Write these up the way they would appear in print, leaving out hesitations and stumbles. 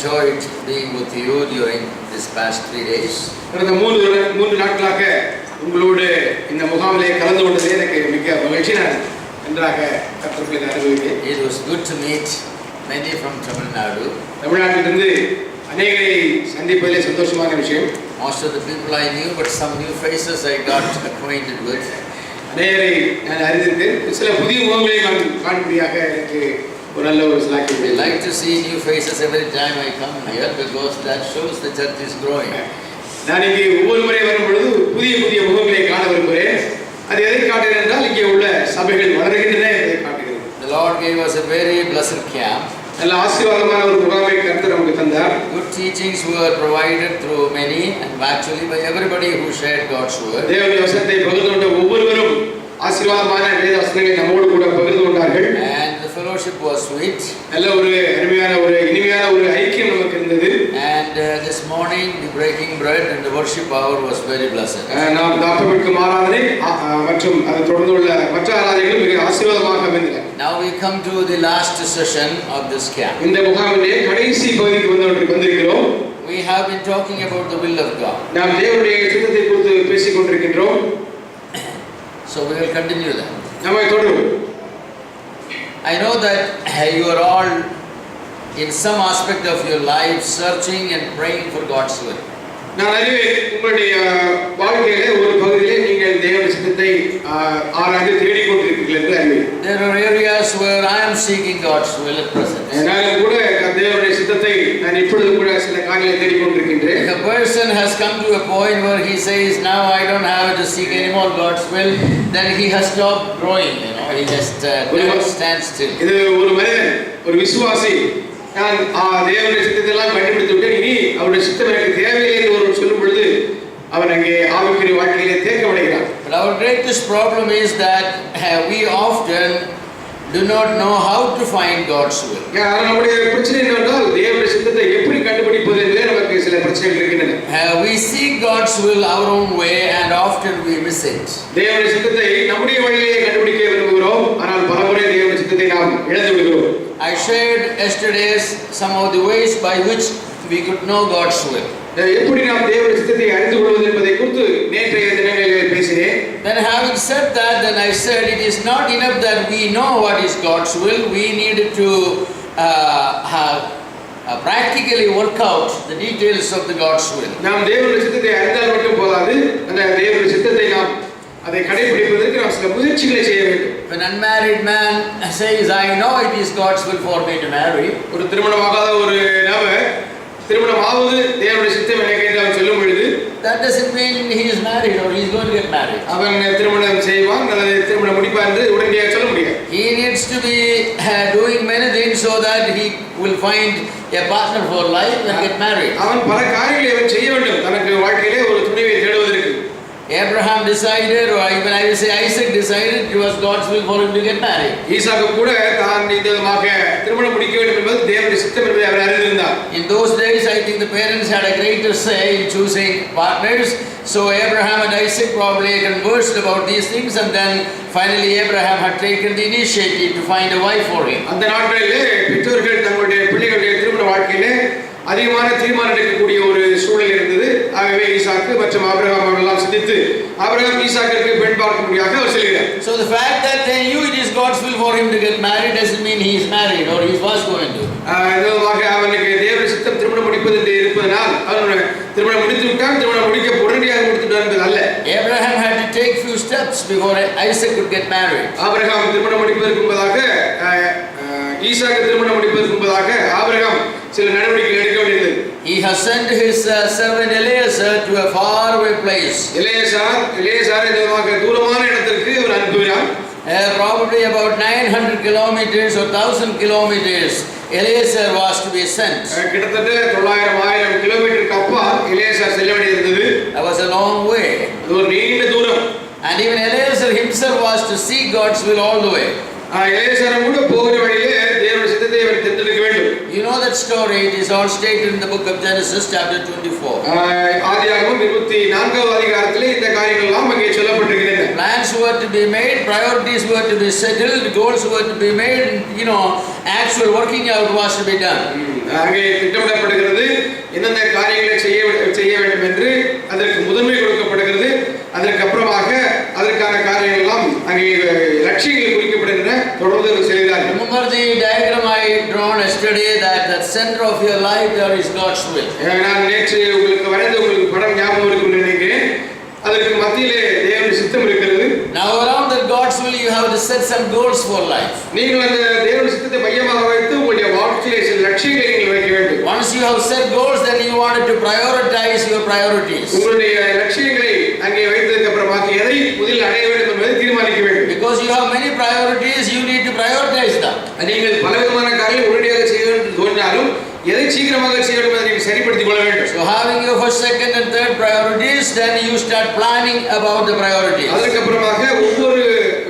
enjoyed being with you during this past 3 days. கடந்த 3 நாட்களாக உங்களோடு இந்த முகாமிலே கலந்து கொண்டதே எனக்கு மிக மகிழ்ச்சி. நான் நன்றாக கற்றுக்கொள்ள அனுபவித்தேன். It was good to meet many from Tamil Nadu. தமிழ்நாட்டிலிருந்து அநேகரை சந்திப்பதிலே சந்தோஷமான விஷயம். Most of the people I knew, but some new faces I got acquainted with. அநேகரை நான் அறிந்திருக்கேன். சில புதிய முகங்களை நான் காண்படியாக எனக்கு ஒரு நல்ல ஒரு சாக்கியம். I like to see new faces every time I come here because that shows the church is growing. நான் இங்கே ஒவ்வொரு முறை வரும் பொழுது புதிய புதிய முகங்களை காண விரும்புகிறேன். அது எதை காட்டுகிறது என்றால் இங்கே உள்ள சபைகள் வளர்கின்றன என்பதை காட்டுகிறது. The Lord gave us a very blessed camp. நல்ல ஆசீர்வாதமான ஒரு முகாமை கர்த்தர் நமக்கு தந்தார். Good teachings were provided through many and actually by everybody who shared God's word. தேவனுடைய வசனத்தை பகிர்ந்து கொண்ட ஒவ்வொருவரும் ஆசீர்வாதமான வேத வசனங்களை நம்மோடு கூட பகிர்ந்து கொண்டார்கள். And the fellowship was sweet. நல்ல ஒரு அருமையான ஒரு இனிமையான ஒரு ஐக்கியம் நமக்கு இருந்தது. And this morning the breaking bread and the worship hour was very blessed. நாம் தாப்பமிக்கும் ஆராதனை மற்றும் அதை தொடர்ந்து உள்ள மற்ற ஆராதனைகள் மிக ஆசீர்வாதமாக அமைந்தன. Now we come to the last session of this camp. இந்த முகாமிலே கடைசி பகுதிக்கு வந்திருக்கிறோம். We have been talking about the will of God. நாம் தேவனுடைய சித்தத்தை குறித்து பேசிக் கொண்டிருக்கின்றோம். So we will continue that. நாம தொடருவோம். I know that you are all in some aspect of your life searching and praying for God's will. நான் அறிவேன் உங்களுடைய வாழ்க்கையிலே ஒரு பகுதியிலே நீங்கள் தேவனுடைய சித்தத்தை ஆராய்ந்து தேடிக் கொண்டிருக்கிறீர்கள் என்று அறிவேன். There are areas where I am seeking God's will at present. நான் கூட தேவனுடைய சித்தத்தை நான் இப்பொழுது கூட சில காரியங்களை தேடிக் கொண்டிருக்கின்றேன். If a person has come to a point where he says now I don't have to seek any more God's will, then he has stopped growing, he just stands still. இது ஒரு மனிதன் ஒரு விசுவாசி நான் தேவனுடைய சித்தத்தை எல்லாம் கண்டுபிடித்து விட்டேன், இனி அவருடைய சித்தம் எனக்கு தேவையில்லை என்று ஒரு சொல்லும் பொழுது அவன் அங்கே ஆவிக்குரிய வாழ்க்கையிலே தேக்கமடைகிறான். But our greatest problem is that we often do not know how to find God's will. நம்முடைய பிரச்சனை என்னவென்றால் தேவனுடைய சித்தத்தை எப்படி கண்டுபிடிப்பது என்பதே நமக்கு சில பிரச்சனைகள் இருக்கின்றன. We seek God's will our own way and often we miss it. தேவனுடைய சித்தத்தை நம்முடைய வழியிலே கண்டுபிடிக்க விரும்புகிறோம், ஆனால் பலமுறை தேவனுடைய சித்தத்தை நாம் இழந்து விடுகிறோம். I shared yesterday some of the ways by which we could know God's will. எப்படி நாம் தேவனுடைய சித்தத்தை அறிந்து கொள்வது என்பதை குறித்து நேற்றைய தினங்களிலே பேசினேன். Then having said that, then I said it is not enough that we know what is God's will. We need to practically work out the details of the God's will. நாம் தேவனுடைய சித்தத்தை அறிந்தால் மட்டும் போதாது, அந்த தேவனுடைய சித்தத்தை நாம் அதை கடைபிடிப்பதற்கு நாம் சில முயற்சிகளை செய்ய வேண்டும். When an unmarried man says I know it is God's will for me to marry, ஒரு திருமணமாகாத ஒரு நபர் திருமணமாவது தேவனுடைய சித்தம் எனக்கு என்று அவன் சொல்லும் பொழுது that doesn't mean he is married or he is going to get married. அவன் திருமணம் செய்வான் அல்லது திருமணம் முடிப்பான் என்று உடனடியாக சொல்ல முடியாது. He needs to be doing many things so that he will find a partner for life and get married. அவன் பல காரியங்களை அவன் செய்ய வேண்டும் தனக்கு வாழ்க்கையிலே ஒரு துணைவை தேடுவதற்கு. Abraham decided, or even I will say Isaac decided, it was God's will for him to get married. ஈசாக்கு கூட தான் இந்த விதமாக திருமணம் முடிக்க வேண்டும் என்பது தேவனுடைய சித்தம் என்பதை அவர் அறிந்திருந்தார். In those days I think the parents had a greater say in choosing partners. So Abraham and Isaac probably conversed about these things and then finally Abraham had taken the initiative to find a wife for him. அந்த நாட்களிலே பெற்றோர்கள் தங்களுடைய பிள்ளைகளுடைய திருமண வாழ்க்கையிலே அதிகமான தீர்மானம் எடுக்கக்கூடிய ஒரு சூழல் இருந்தது. ஆகவே ஈசாக்கு மற்றும் ஆபிரகாம் அவர்களெல்லாம் சிந்தித்து ஆபிரகாம் ஈசாக்கிற்கு பெண் பார்க்கும்படியாக அவர் சொல்கிறார். So the fact that they knew it is God's will for him to get married doesn't mean he is married or he was going to. இதுவாக அவனுக்கு தேவனுடைய சித்தம் திருமணம் முடிப்பது என்று இருப்பதனால் அவன் திருமணம் முடித்து விட்டான், திருமணம் முடிக்க உடனடியாக முடித்துட்டான் என்பது அல்ல. Abraham had to take few steps before Isaac could get married. Abraham திருமணம் முடிப்பதற்கு முன்பதாக ஈசாக்கு திருமணம் முடிப்பதற்கு முன்பதாக ஆபிரகாம் சில நடவடிக்கைகள் எடுக்க வேண்டியது. He has sent his servant Eliezer to a far away place. Eleazar இந்த தூரமான இடத்திற்கு அவர் அனுப்புகிறார். Probably about 900 kilometers or 1000 kilometers Eliezer was to be sent. கிட்டத்தட்ட 900,000 கிலோமீட்டருக்கு அப்பால் எலியாசார் செல்ல வேண்டியிருந்தது. That was a long way. அது ஒரு நீண்ட தூரம். And even Eliezer himself was to seek God's will all the way. Eleazar கூட போகிற வழியிலே தேவனுடைய சித்தத்தை அவர் தெரிந்திருக்க வேண்டும். You know that story, it is all stated in the book of Genesis chapter 24. ஆதியாகமம் 24வது அதிகாரத்திலே இந்த காரியங்கள் எல்லாம் அங்கே சொல்லப்பட்டிருக்கின்றன. Plans were to be made, priorities were to be settled, goals were to be made, actual working out was to be done. அங்கே திட்டமிடப்படுகிற of your life, there is God's will. நான் நேற்று உங்களுக்கு வரைந்த உங்களுக்கு படம் ஞாபகம் இருக்குன்னு நினைக்கிறேன். அதற்கு மத்தியிலே தேவனுடைய சித்தம் இருக்கிறது. Now around that God's will you have to set some goals for life. நீங்கள் அந்த தேவனுடைய சித்தத்தை மையமாக வைத்து உங்களுடைய வாழ்க்கையிலே சில லட்சியங்களை நீங்கள் வைக்க வேண்டும். Once you have set goals, then you wanted to prioritize your priorities. உங்களுடைய லட்சியங்களை அங்கே வைத்ததுக்கு அப்புறமா எதை முதலில் அடைய வேண்டும் என்பதை தீர்மானிக்க வேண்டும். Because you have many priorities, you need to prioritize them. நீங்கள் பலவிதமான காரியங்களை உடனடியாக செய்ய வேண்டும் தோன்றாலும் எதை சீக்கிரமாக செய்ய வேண்டும் அதை நீங்கள் சரிப்படுத்திக் கொள்ள வேண்டும். So having your first, second and third priorities, then you start planning about the priorities. அதற்கு அப்புறமாக ஒவ்வொரு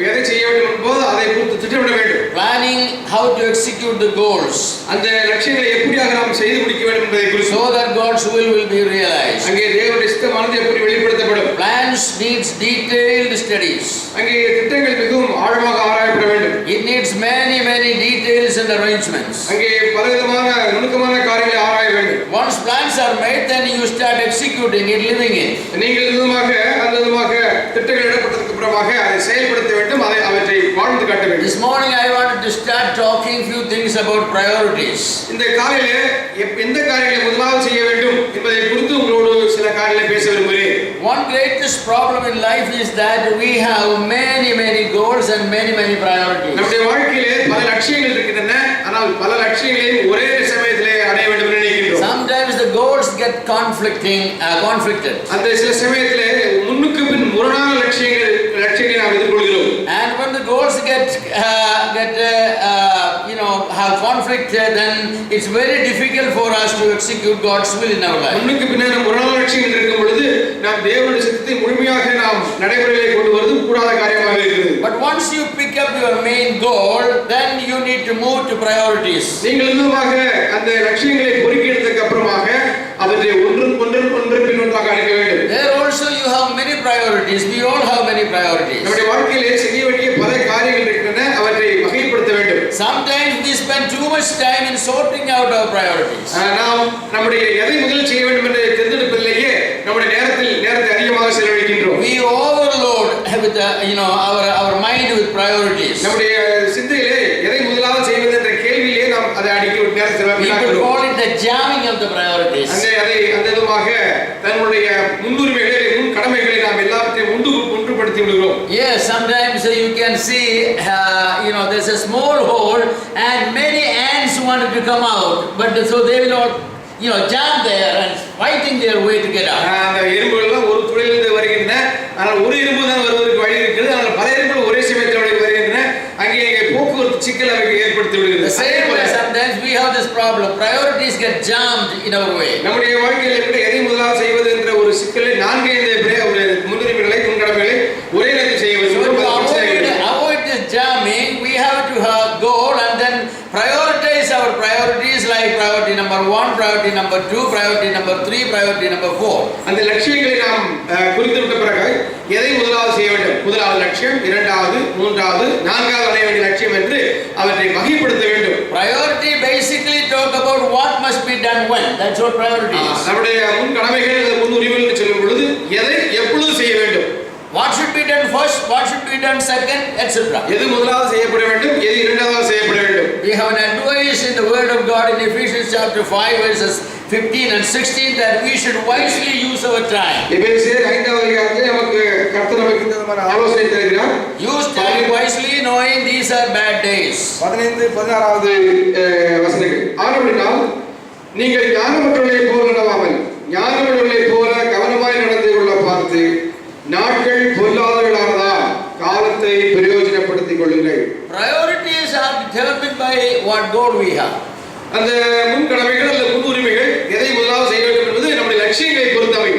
எதை செய்ய வேண்டும் என்பது அதை குறித்து திட்டமிட வேண்டும். Planning how to execute the goals. அந்த லட்சியங்களை எப்படியாக நாம் செய்து முடிக்க வேண்டும் என்பதை குறித்து. So that God's will be realized. அங்கே தேவனுடைய சித்தமானது எப்படி வெளிப்படுத்தப்படும். Plans needs detailed studies. அங்கே திட்டங்கள் மிகவும் ஆழமாக ஆராயப்பட வேண்டும். It needs many details and arrangements. அங்கே பலவிதமான நுணுக்கமான காரியங்களை ஆராய வேண்டும். Once plans are made, then you start executing it, living it. நீங்கள் அந்த விதமாக திட்டங்கள் இடப்பட்டதற்கு அப்புறமாக அதை செயல்படுத்த வேண்டும், அவற்றை வாழ்ந்து காட்ட வேண்டும். This morning I wanted to start talking few things about priorities. இந்த காலையிலே எந்த காரியங்களை முதலாவது செய்ய வேண்டும் என்பதை குறித்து உங்களோடு சில காரியங்களை பேச விரும்புகிறேன். One greatest problem in life is that we have many goals and many priorities. நம்முடைய வாழ்க்கையிலே பல லட்சியங்கள் இருக்கின்றன, ஆனால் பல லட்சியங்களையும் ஒரே சமயத்திலே அடைய வேண்டும் என்று நினைக்கிறோம். Sometimes the goals get conflicted. அந்த சில சமயத்திலே முன்னுக்கு பின் முரணான லட்சியங்களை நாம் எதிர்கொள்கிறோம். And when the goals get have conflict, then it's very difficult for us to execute God's will in our life. முன்னுக்கு பின்னான முரணான லட்சியங்கள் இருக்கும் பொழுது நாம் தேவனுடைய சித்தத்தை முழுமையாக நாம் நடைமுறையிலே கொண்டு வருவது கூடாத காரியமாக இருக்கிறது. But once you pick up your main goal, then you need to move to priorities. நீங்கள் இன்னுமாக அந்த லட்சியங்களை பொறுக்கி எடுத்ததுக்கு அப்புறமாக அவற்றை ஒன்று பின் ஒன்றாக அழைக்க வேண்டும். There also you have many priorities. We all have many priorities. நம்முடைய வாழ்க்கையிலே செய்ய வேண்டிய பல காரியங்கள் இருக்கின்றன, அவற்றை வகைப்படுத்த வேண்டும். Sometimes we spend too much time in sorting out our priorities. நாம் நம்முடைய எதை முதலில் செய்ய வேண்டும் என்று தெரிந்தெடுப்பதிலேயே நம்முடைய நேரத்தை அதிகமாக செலவழிக்கின்றோம். We overload with our mind with priorities. நம்முடைய சிந்தையிலே எதை முதலாவது செய்வது என்ற கேள்வியிலே நாம் அதை அடிக்கடி நேரத்தை செலவழிக்கிறோம். People call it the jamming of the priorities. அந்த விதமாக தன்னுடைய முன்னுரிமைகளை முன் கடமைகளை நாம் எல்லாவற்றையும் ஒன்றுபடுத்தி விடுகிறோம். Yes, sometimes you can see there's a small hole and many ants wanted to come out, but so they will all jam there and fighting their way to get out. அந்த எறும்புகள் ஒரு துளையிலிருந்து வருகின்றன, ஆனால் ஒரு எறும்பு தான் வருவதற்கு வழி இருக்கிறது, ஆனால் பல எறும்புகள் ஒரே சமயத்தில் வருகின்றன, அங்கே போக்குவரத்து சிக்கல் ஏற்படுத்தி விடுகிறது. Sometimes we have this problem, priorities get jammed in our way. நம்முடைய வாழ்க்கையில் கூட எதை முதலாவது செய்வது என்ற ஒரு சிக்கலை நான்கே முன்னுரிமைகளை முன்கடமைகளை ஒரே நேரத்தில் செய்ய வேண்டும். Avoid this jamming, we have to have goal and then prioritize our priorities like priority number 1, priority number 2, priority number 3, priority number 4. அந்த லட்சியங்களை நாம் குறித்துவிட்ட பிறகு எதை முதலாவது செய்ய வேண்டும், முதலாவது லட்சியம், இரண்டாவது, மூன்றாவது, நான்காவது அடைய வேண்டிய லட்சியம் என்று அவற்றை வகைப்படுத்த வேண்டும். Priority basically talk about what must be done when. That's what priority is. நம்முடைய முன் கடமைகள் முன்னுரிமைகள் என்று சொல்லும் பொழுது எதை எப்பொழுது செய்ய வேண்டும், what should be done first, what should be done second, etc. எது முதலாவது செய்யப்பட வேண்டும், எது இரண்டாவது செய்யப்பட வேண்டும். We have an advice in the word of God in Ephesians chapter 5 verses 15 and 16 that we should wisely use our time. எபேசியர் 5வது அதிகாரத்திலே நமக்கு கர்த்தர் நமக்கு இந்த விதமான ஆலோசனை தருகிறார். Use time wisely knowing these are bad days. 15-16வது வசனங்கள். ஆனபடியால் நீங்கள் ஞானமற்றவர்களைப் போல நடவாமல் ஞானமுள்ளவர்களைப் போல கவனமாய் நடந்து கொள்ள பார்த்து நாட்கள் பொல்லாதவர்களானதால் காலத்தை பிரயோஜனப்படுத்திக் கொள்ளுங்கள். Priorities are determined by what goal we have. அந்த முன் கடமைகள் அல்லது முன்னுரிமைகள் எதை முதலாவது செய்ய வேண்டும் என்பது நம்முடைய லட்சியங்களை பொறுத்தவை.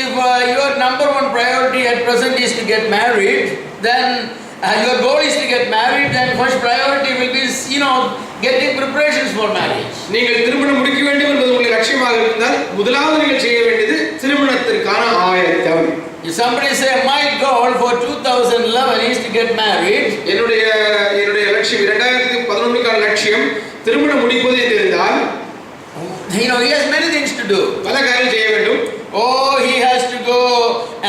If your number one priority at present is to get married, then your goal is to get married, then first priority will be getting preparations for marriage. நீங்கள் திருமணம் முடிக்க வேண்டும் என்பது உங்களுடைய லட்சியமாக இருந்தால் முதலாவது நீங்கள் செய்ய வேண்டியது திருமணத்திற்கான ஆயத்தம். If somebody say my goal for 2011 is to get married, என்னுடைய லட்சியம் 2011க்கான லட்சியம் திருமணம் முடிப்பது என்று இருந்தால் he has many things to do. பல காரியங்கள் செய்ய வேண்டும். He has to go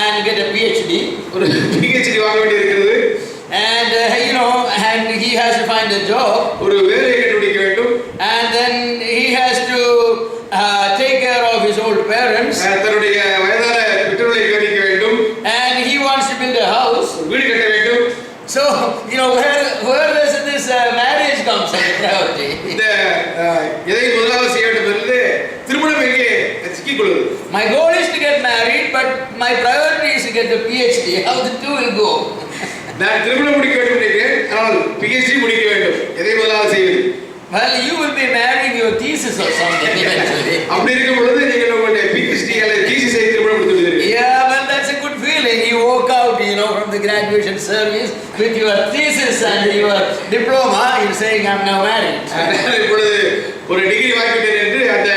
and get a PhD. ஒரு PhD வாங்க வேண்டியிருக்கிறது. And and he has to find a job. ஒரு வேலையை கண்டுபிடிக்க வேண்டும். And then he has to My goal is to get married, but my priority is to get the PhD. How the two will go? நான் திருமணம் முடிக்க வேண்டும் நினைக்கிறேன், ஆனால் PhD முடிக்க வேண்டும். எதை முதலாவது செய்வது? Well, you will be marrying your thesis or something eventually. அப்படி இருக்கும் பொழுது நீங்கள் உங்களுடைய PhD அல்லது thesis ஐ திருமணம் முடித்து விடுவீர்கள். Yeah, well, that's a good feeling. You walk out, from the graduation service with your thesis and your diploma. You're saying, I'm now married. இப்பொழுது ஒரு டிகிரி வாங்கிட்டேன் என்று அந்த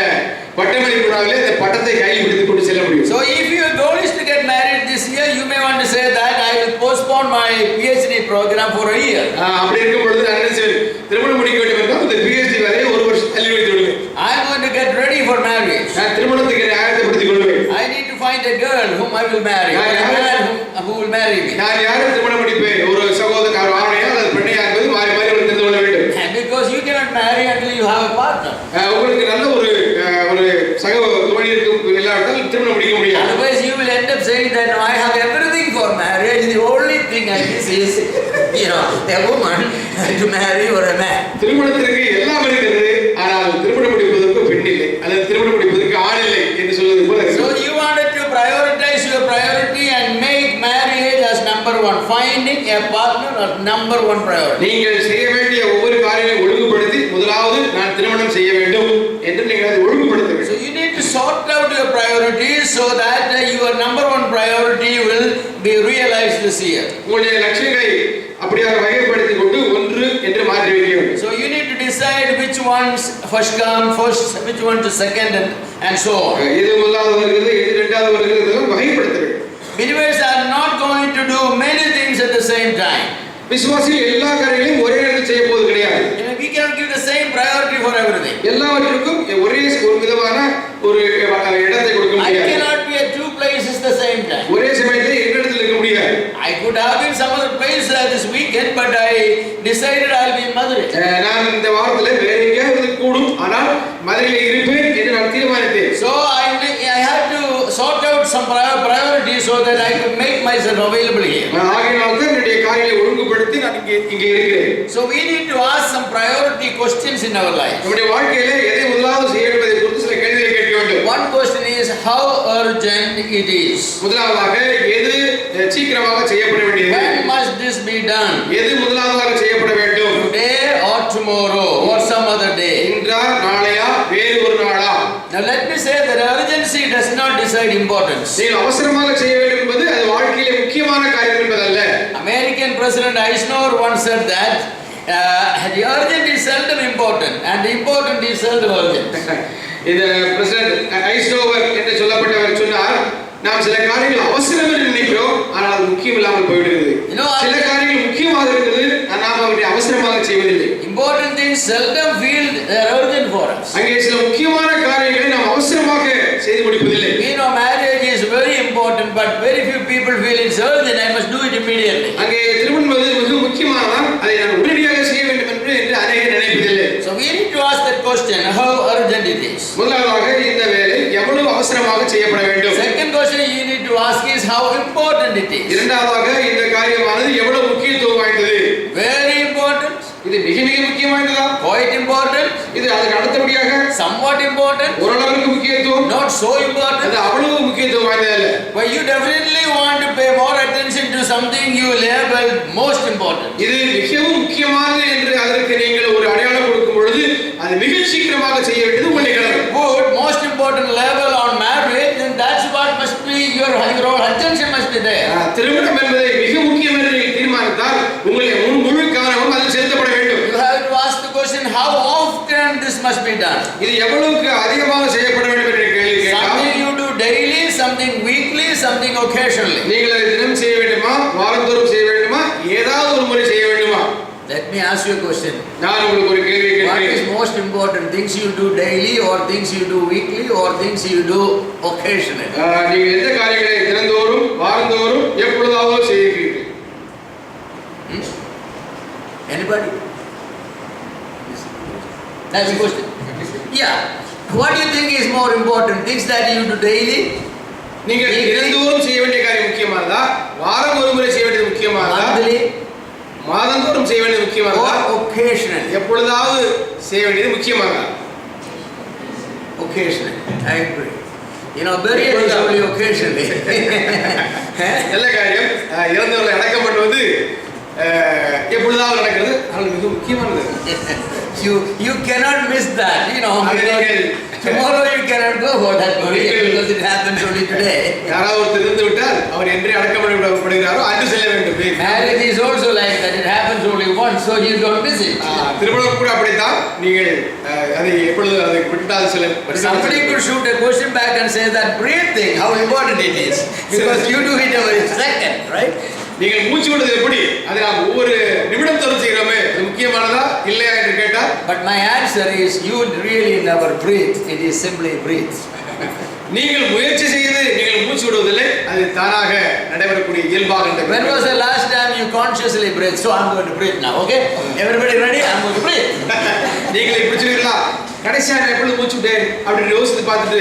பட்டமளிப்பு விழாவிலே அந்த பட்டத்தை கையில் பிடித்துக் கொண்டு செல்ல முடியும். So if your goal is to get married this year, you may want to say that I will postpone my PhD program for a year. அப்படி இருக்கும் பொழுது நான் என்ன செய்வேன், திருமணம் முடிக்க வேண்டும் என்றால் இந்த PhD வரை ஒரு வருஷம் தள்ளி வைத்து விடுவேன். I am going to get ready for marriage. நான் திருமணத்துக்கு ஆயத்தப்படுத்திக் கொள்வேன். I need to find a girl whom I will marry, a man who will marry me. நான் யாரை திருமணம் முடிப்பேன், ஒரு சகோதரர் ஆணையா அல்லது பெண்ணையா என்பது மாறி மாறி தெரிந்து கொள்ள வேண்டும். Because you cannot marry until you have a partner. உங்களுக்கு நல்ல ஒரு சக தோழி இல்லாவிட்டால் திருமணம் முடிக்க முடியாது. Otherwise you will end up saying that I have everything for marriage. The only thing I miss is a woman to marry or a man. திருமணத்திற்கு எல்லாம் இருக்கிறது, ஆனால் திருமணம் முடிப்பதற்கு பெண் இல்லை அல்லது திருமணம் முடிப்பதற்கு ஆண் இல்லை என்று சொல்வது போல. So you wanted to prioritize your priority and make marriage as number one. Finding a partner as number one priority. நீங்கள் செய்ய வேண்டிய ஒவ்வொரு காரியத்தையும் ஒழுங்குபடுத்தி முதலாவது நான் திருமணம் செய்ய வேண்டும் என்று நீங்கள் அதை ஒழுங்குபடுத்த வேண்டும். So you need to sort out your priorities so that your number one priority will be realized this year. உங்களுடைய லட்சியங்களை அப்படியாக வகைப்படுத்திக் கொண்டு ஒன்று என்று மாற்றி வைக்க வேண்டும். So you need to decide which ones first come first, which one to second and so on. எது முதலாவது வருகிறது, எது இரண்டாவது வருகிறது இதெல்லாம் வகைப்படுத்த வேண்டும். Believers are not going to do many things at the same time. விசுவாசிகள் எல்லா காரியங்களையும் ஒரே நேரத்தில் செய்ய போவது கிடையாது. We cannot give the same priority for everything. எல்லாவற்றுக்கும் ஒரே ஒரு விதமான ஒரு இடத்தை கொடுக்க முடியாது. I cannot be at two places the same time. ஒரே சமயத்தில் இரண்டு இடத்தில் இருக்க முடியாது. I could have been some other place this weekend, but I decided I'll be in Madurai. நான் இந்த வாரத்தில் வேற எங்கேயாவது கூடும், ஆனால் மதுரையில் இருப்பேன் என்று நான் தீர்மானித்தேன். So I had to sort out some priorities so that I could make myself available here. ஆகையால் தான் என்னுடைய காரியங்களை ஒழுங்குபடுத்தி நான் இங்கே இருக்கிறேன். So we need to ask some priority questions in our life. நம்முடைய வாழ்க்கையிலே எதை முதலாவது செய்ய என்பதை குறித்து சில கேள்விகளை கேட்க வேண்டும். One question is how urgent it is. முதலாவதாக எது சீக்கிரமாக செய்யப்பட வேண்டியது? When must this be done? எது முதலாவதாக செய்யப்பட வேண்டும்? Today or tomorrow or some other day? இன்றா நாளையா வேறு ஒரு நாளா? Now let me say that urgency does not decide importance. நீங்கள் அவசரமாக செய்ய வேண்டும் என்பது அது வாழ்க்கையிலே முக்கியமான காரியம் என்பதல்ல. American President Eisenhower once said that the urgent is seldom important and the important is seldom urgent. இந்த பிரசிடென்ட் ஐசனோவர் என்று சொல்லப்பட்டவர் சொன்னார், நாம் சில காரியங்கள் அவசரம் என்று நினைக்கிறோம், ஆனால் அது முக்கியம் இல்லாமல் போய்விடுகிறது. சில காரியங்கள் முக்கியமாக இருக்கிறது, நாம் அவற்றை அவசரமாக செய்வதில்லை. Important things seldom feel urgent for us. அங்கே சில முக்கியமான காரியங்களை நாம் அவசரமாக செய்து முடிப்பதில்லை. Marriage is very important, but very few people feel it's urgent. I must do it immediately. அங்கே திருமணம் மிக முக்கியமானதான், அதை நான் உடனடியாக செய்ய வேண்டும் என்று அநேகர் நினைப்பதில்லை. So we need to ask that question, how urgent it is. முதலாவதாக இந்த வேலை எவ்வளவு அவசரமாக செய்யப்பட வேண்டும்? Second question you need to ask is how important it is. இரண்டாவதாக இந்த காரியமானது எவ்வளவு முக்கியத்துவம் வாய்ந்தது? Very important. இது மிக மிக முக்கியமானதா? Quite important. இது அதுக்கு அடுத்தபடியாக somewhat important. ஓரளவுக்கு முக்கியத்துவம். Not so important. அது அவ்வளவு முக்கியத்துவம் வாய்ந்ததல்ல. But you definitely want to pay more attention to something you label most important. இது மிகவும் முக்கியமானது என்று அதற்கு நீங்கள் ஒரு அடையாளம் கொடுக்கும் பொழுது அது மிக சீக்கிரமாக செய்ய வேண்டியது உங்களுடைய கடமை. Put most important label on marriage, then that's what must be your attention must be there. திருமணம் என்பதை மிக முக்கியம் என்று தீர்மானித்தால் உங்களுடைய முழு கவனமும் அதில் செலுத்தப்பட வேண்டும். You have to ask the question how often this must be done. இது எவ்வளவுக்கு அதிகமாக செய்யப்பட வேண்டும் என்ற கேள்வி கேட்டால் something you do daily, something weekly, something occasionally. நீங்கள் அதை தினம் செய்ய வேண்டுமா, வாரந்தோறும் செய்ய வேண்டுமா, ஏதாவது ஒரு முறை செய்ய வேண்டுமா? Let me ask you a question. நான் உங்களுக்கு ஒரு கேள்வி கேட்கிறேன். What is most important, things you do daily or things you do weekly or things you do occasionally? நீங்கள் எந்த காரியங்களை தினந்தோறும் வாரந்தோறும் எப்பொழுதாவது செய்கிறீர்கள்? Anybody? That's the question. Yeah. What do you think is more important, things that you do daily? நீங்கள் தினந்தோறும் செய்ய வேண்டிய காரியம் முக்கியமானதா, வாரம் ஒரு முறை செய்ய வேண்டியது முக்கியமானதா, மாதந்தோறும் செய்ய வேண்டியது முக்கியமானதா, occasionally எப்பொழுதாவது செய்ய வேண்டியது முக்கியமானதா? Occasionally. I agree. You know, burial is only occasionally. நல்ல காரியம். இறந்தவர்களை அடக்கம் பண்ணுவது எப்பொழுதாவது நடக்கிறது. அது மிக முக்கியமானது. You cannot miss that, you know. Tomorrow you cannot go for that burial because it happens only today. யாராவது ஒருத்தர் இருந்து விட்டால் அவர் என்றே அடக்கம் பண்ணப்படுகிறாரோ அன்று செல்ல வேண்டும். Marriage is also like that. It happens only once, so you don't miss it. திருமணம் கூட அப்படித்தான். நீங்கள் அதை எப்பொழுது அதை விட்டால் செல்ல. Somebody could shoot a question back and say that breathing, how important it is, because you do it every second, right? நீங்கள் மூச்சு விடுவது எப்படி, அதை நாம் ஒவ்வொரு நிமிடம் தோறும் செய்கிறோமே, அது முக்கியமானதா இல்லையா என்று கேட்டால், but my answer is you really never breathe. It is simply breathe. நீங்கள் முயற்சி செய்து நீங்கள் மூச்சு விடுவதில்லை, அது தானாக நடைபெறக்கூடிய இயல்பாக. When was the last time you consciously breathed? So I'm going to breathe now. Okay, everybody ready? I'm going to breathe. நீங்கள் இப்படி சொல்றீங்களா, கடைசியா நான் எப்பொழுது மூச்சு விட்டேன் அப்படின்னு யோசித்து பார்த்துட்டு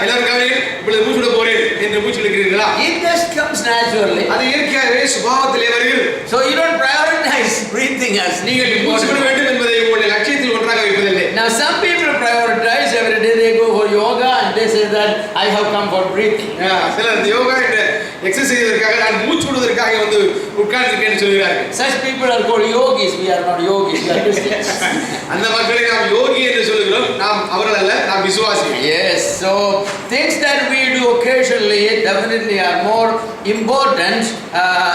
எல்லாரும் கவனிங்க, இப்பொழுது மூச்சு விட போறேன் என்று மூச்சு விடுகிறீர்களா? It just comes naturally. அது இயற்கையாகவே சுபாவத்திலே வருகிறது. So you don't prioritize breathing as நீங்கள் மூச்சு விட வேண்டும் என்பதை உங்களுடைய லட்சியத்தில் ஒன்றாக வைப்பதில்லை. Now some people prioritize every day. They go for yoga and they say that I have come for breathing. சிலர் இந்த யோகா என்ற எக்ஸசைஸ் செய்வதற்காக நான் மூச்சு விடுவதற்காக வந்து உட்கார்ந்திருக்கேன்னு சொல்கிறார்கள். Such people are called yogis. We are not yogis. We are Christians. அந்த மக்களை நாம் யோகி என்று சொல்கிறோம். நாம் அவர்கள் அல்ல, நாம் விசுவாசிகள். Yes. So things that we do occasionally definitely are more important.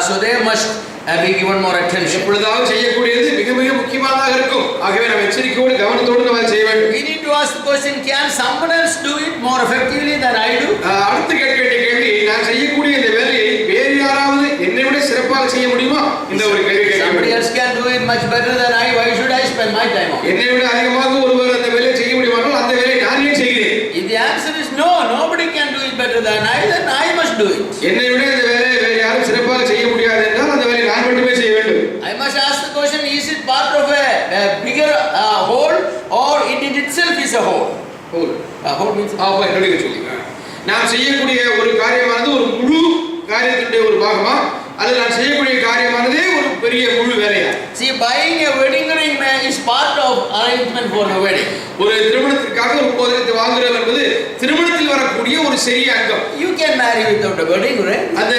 So they must be given more attention. எப்பொழுதாவது செய்யக்கூடியது மிக மிக முக்கியமானதாக இருக்கும். ஆகவே நாம் எச்சரிக்கையோடு கவனத்தோடு நாம் அதை செய்ய வேண்டும். We need to ask the question, can someone else do it more effectively than I do? அடுத்து கேட்க வேண்டிய கேள்வி, நான் செய்யக்கூடிய இந்த வேலையை வேறு யாராவது என்னை விட சிறப்பாக செய்ய முடியுமா? இந்த ஒரு கேள்வி கேட்க. Somebody else can do it much better than I. Why should I spend my time on it? என்னை விட அதிகமாக ஒருவர் அந்த வேலையை செய்ய முடியுமானால் அந்த வேலையை நான் ஏன் செய்கிறேன்? If the answer is no, nobody can do it better than I, then I must do it. என்னை விட இந்த வேலையை வேறு யாரும் சிறப்பாக செய்ய முடியாது என்றால் அந்த வேலையை நான் மட்டுமே செய்ய வேண்டும். I must ask the question, is it part of a bigger whole or it in itself is a whole? Whole means நாம் செய்யக்கூடிய ஒரு காரியமானது ஒரு முழு காரியத்தினுடைய ஒரு பாகமா, அல்லது நான் செய்யக்கூடிய காரியமானதே ஒரு பெரிய முழு வேலையா? See, buying a wedding ring is part of arrangement for the wedding. ஒரு திருமணத்திற்காக ஒரு மோதிரத்தை வாங்குறது என்பது திருமணத்தில் வரக்கூடிய ஒரு சிறிய அங்கம். You can marry without a wedding ring. அந்த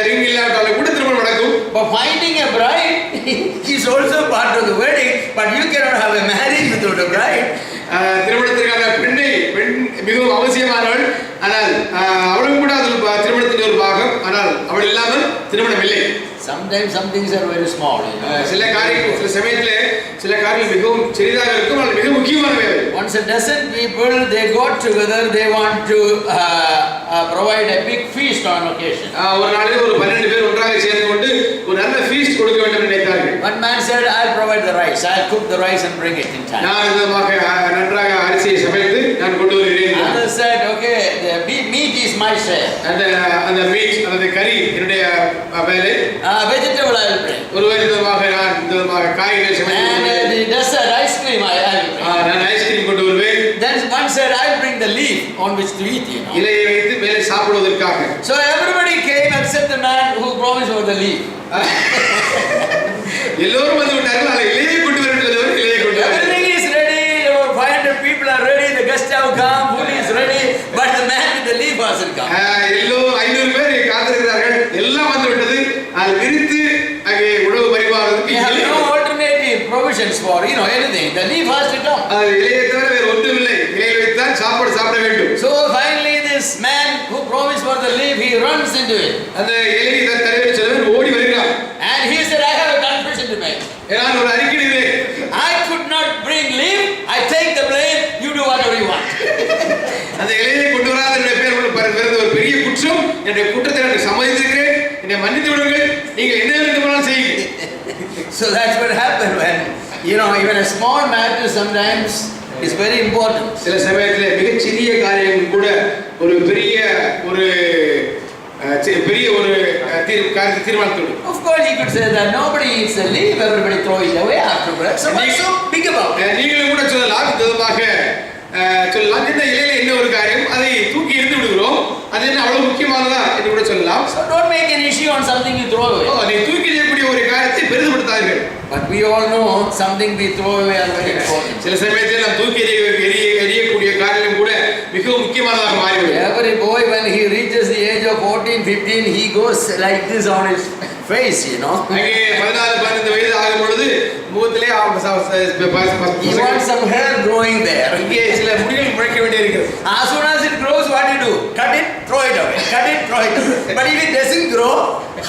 ரிங் இல்லாட்டாலும் கூட திருமணம் நடக்கும். But finding a bride is also part of the wedding, but you cannot have a marriage without a bride. திருமணத்திற்கான பெண் மிகவும் அவசியமானவள், ஆனால் அவளும் கூட அதில் திருமணத்தின் ஒரு பாகம், ஆனால் அவள் இல்லாமல் திருமணம் இல்லை. Sometimes some things are very small. சில காரியங்கள் சில சமயத்திலே சில காரியங்கள் மிகவும் சிறிதாக இருக்கும், ஆனால் மிக முக்கியமானவை. Once a dozen people they got together, they want to provide a big feast on occasion. ஒரு நாளிலே ஒரு 12 பேர் ஒன்றாக சேர்ந்து கொண்டு ஒரு நல்ல ஃபீஸ்ட் கொடுக்க வேண்டும் என்று நினைத்தார்கள். One man said, I'll provide the rice. I'll cook the rice and bring it in time. நான் இதமாக நன்றாக அரிசியை சமைத்து நான் கொண்டு வருகிறேன். Another said, okay, the meat is my share. அந்த மீட் அல்லது கறி என்னுடைய வேலை. Vegetable I will bring. ஒரு விதமாக நான் இந்த விதமாக காய்கறி சமைத்து. And the dessert ice cream I will bring. நான் ஐஸ்கிரீம் கொண்டு வருவேன். Then one said, I'll bring the leaf on which to eat. இலையை வைத்து மேலே சாப்பிடுவதற்காக. So everybody came except the man who promised for the leaf. எல்லோரும் வந்து விட்டார்கள், ஆனால் இலையை கொண்டு வர வேண்டியவர் இலையை கொண்டு வர. Everything is ready. About 500 people are ready. The guest have come. Food is ready. But the man with the leaf hasn't come. எல்லோரும் 500 பேர் காத்திருக்கிறார்கள். எல்லாம் வந்து விட்டது. அது விரித்து அங்கே உணவு பரிமாறுவதற்கு no alternative provisions for anything. The leaf has to come. இலையை தவிர வேறு ஒன்றும் இல்லை. இலையை வைத்தான் சாப்பாடு சாப்பிட வேண்டும். So finally this man who promised for the leaf, he runs into it. அந்த இலையை தன் தலைவர் செல்வன் ஓடி வருகிறார். And he said, I have a confession to make. நான் ஒரு அறிக்கையிடுகிறேன். I could not bring leaf. I take the blame. You do whatever you want. அந்த இலையை கொண்டு வராத என்னுடைய பேர் ஒரு பெரிய குற்றம். என்னுடைய குற்றத்தை நான் சம்மதித்திருக்கிறேன். என்னை மன்னித்து விடுங்கள். நீங்கள் என்ன வேண்டுமானாலும் செய்யுங்கள். So that's what happened when even a small matter sometimes is very important. சில சமயத்திலே மிகச் சிறிய காரியங்கள் கூட ஒரு பெரிய ஒரு காரியத்தை தீர்மானித்துவிடும். Of course he could say that nobody eats the leaf, everybody throw it away afterwards. So what's so big about it? நீங்களும் கூட சொல்லலாம், விதமாக சொல்லலாம், இந்த இலையில என்ன ஒரு காரியம், அதை தூக்கி எறிந்து விடுகிறோம், அது என்ன அவ்வளவு முக்கியமானதா என்று கூட சொல்லலாம். So don't make an issue on something you throw away. நீ தூக்கி எறியக்கூடிய ஒரு காரியத்தை பெரிதுபடுத்தாதீர்கள். But we all know something we throw away are very important. சில சமயத்தில் நாம் தூக்கி எறியக்கூடிய காரியம் கூட மிக மிகவும் முக்கியமானதாக மாறிவிடும். Every boy when he reaches the age of 14, 15, he goes like this on his face, you know. அங்கே 14, 15 வயது ஆகும் பொழுது முகத்திலே He wants some hair growing there. இங்கே சில முடிகள் முளைக்க வேண்டியிருக்கிறது. As soon as it grows, what do you do? Cut it, throw it away. Cut it, throw it away. But if it doesn't grow,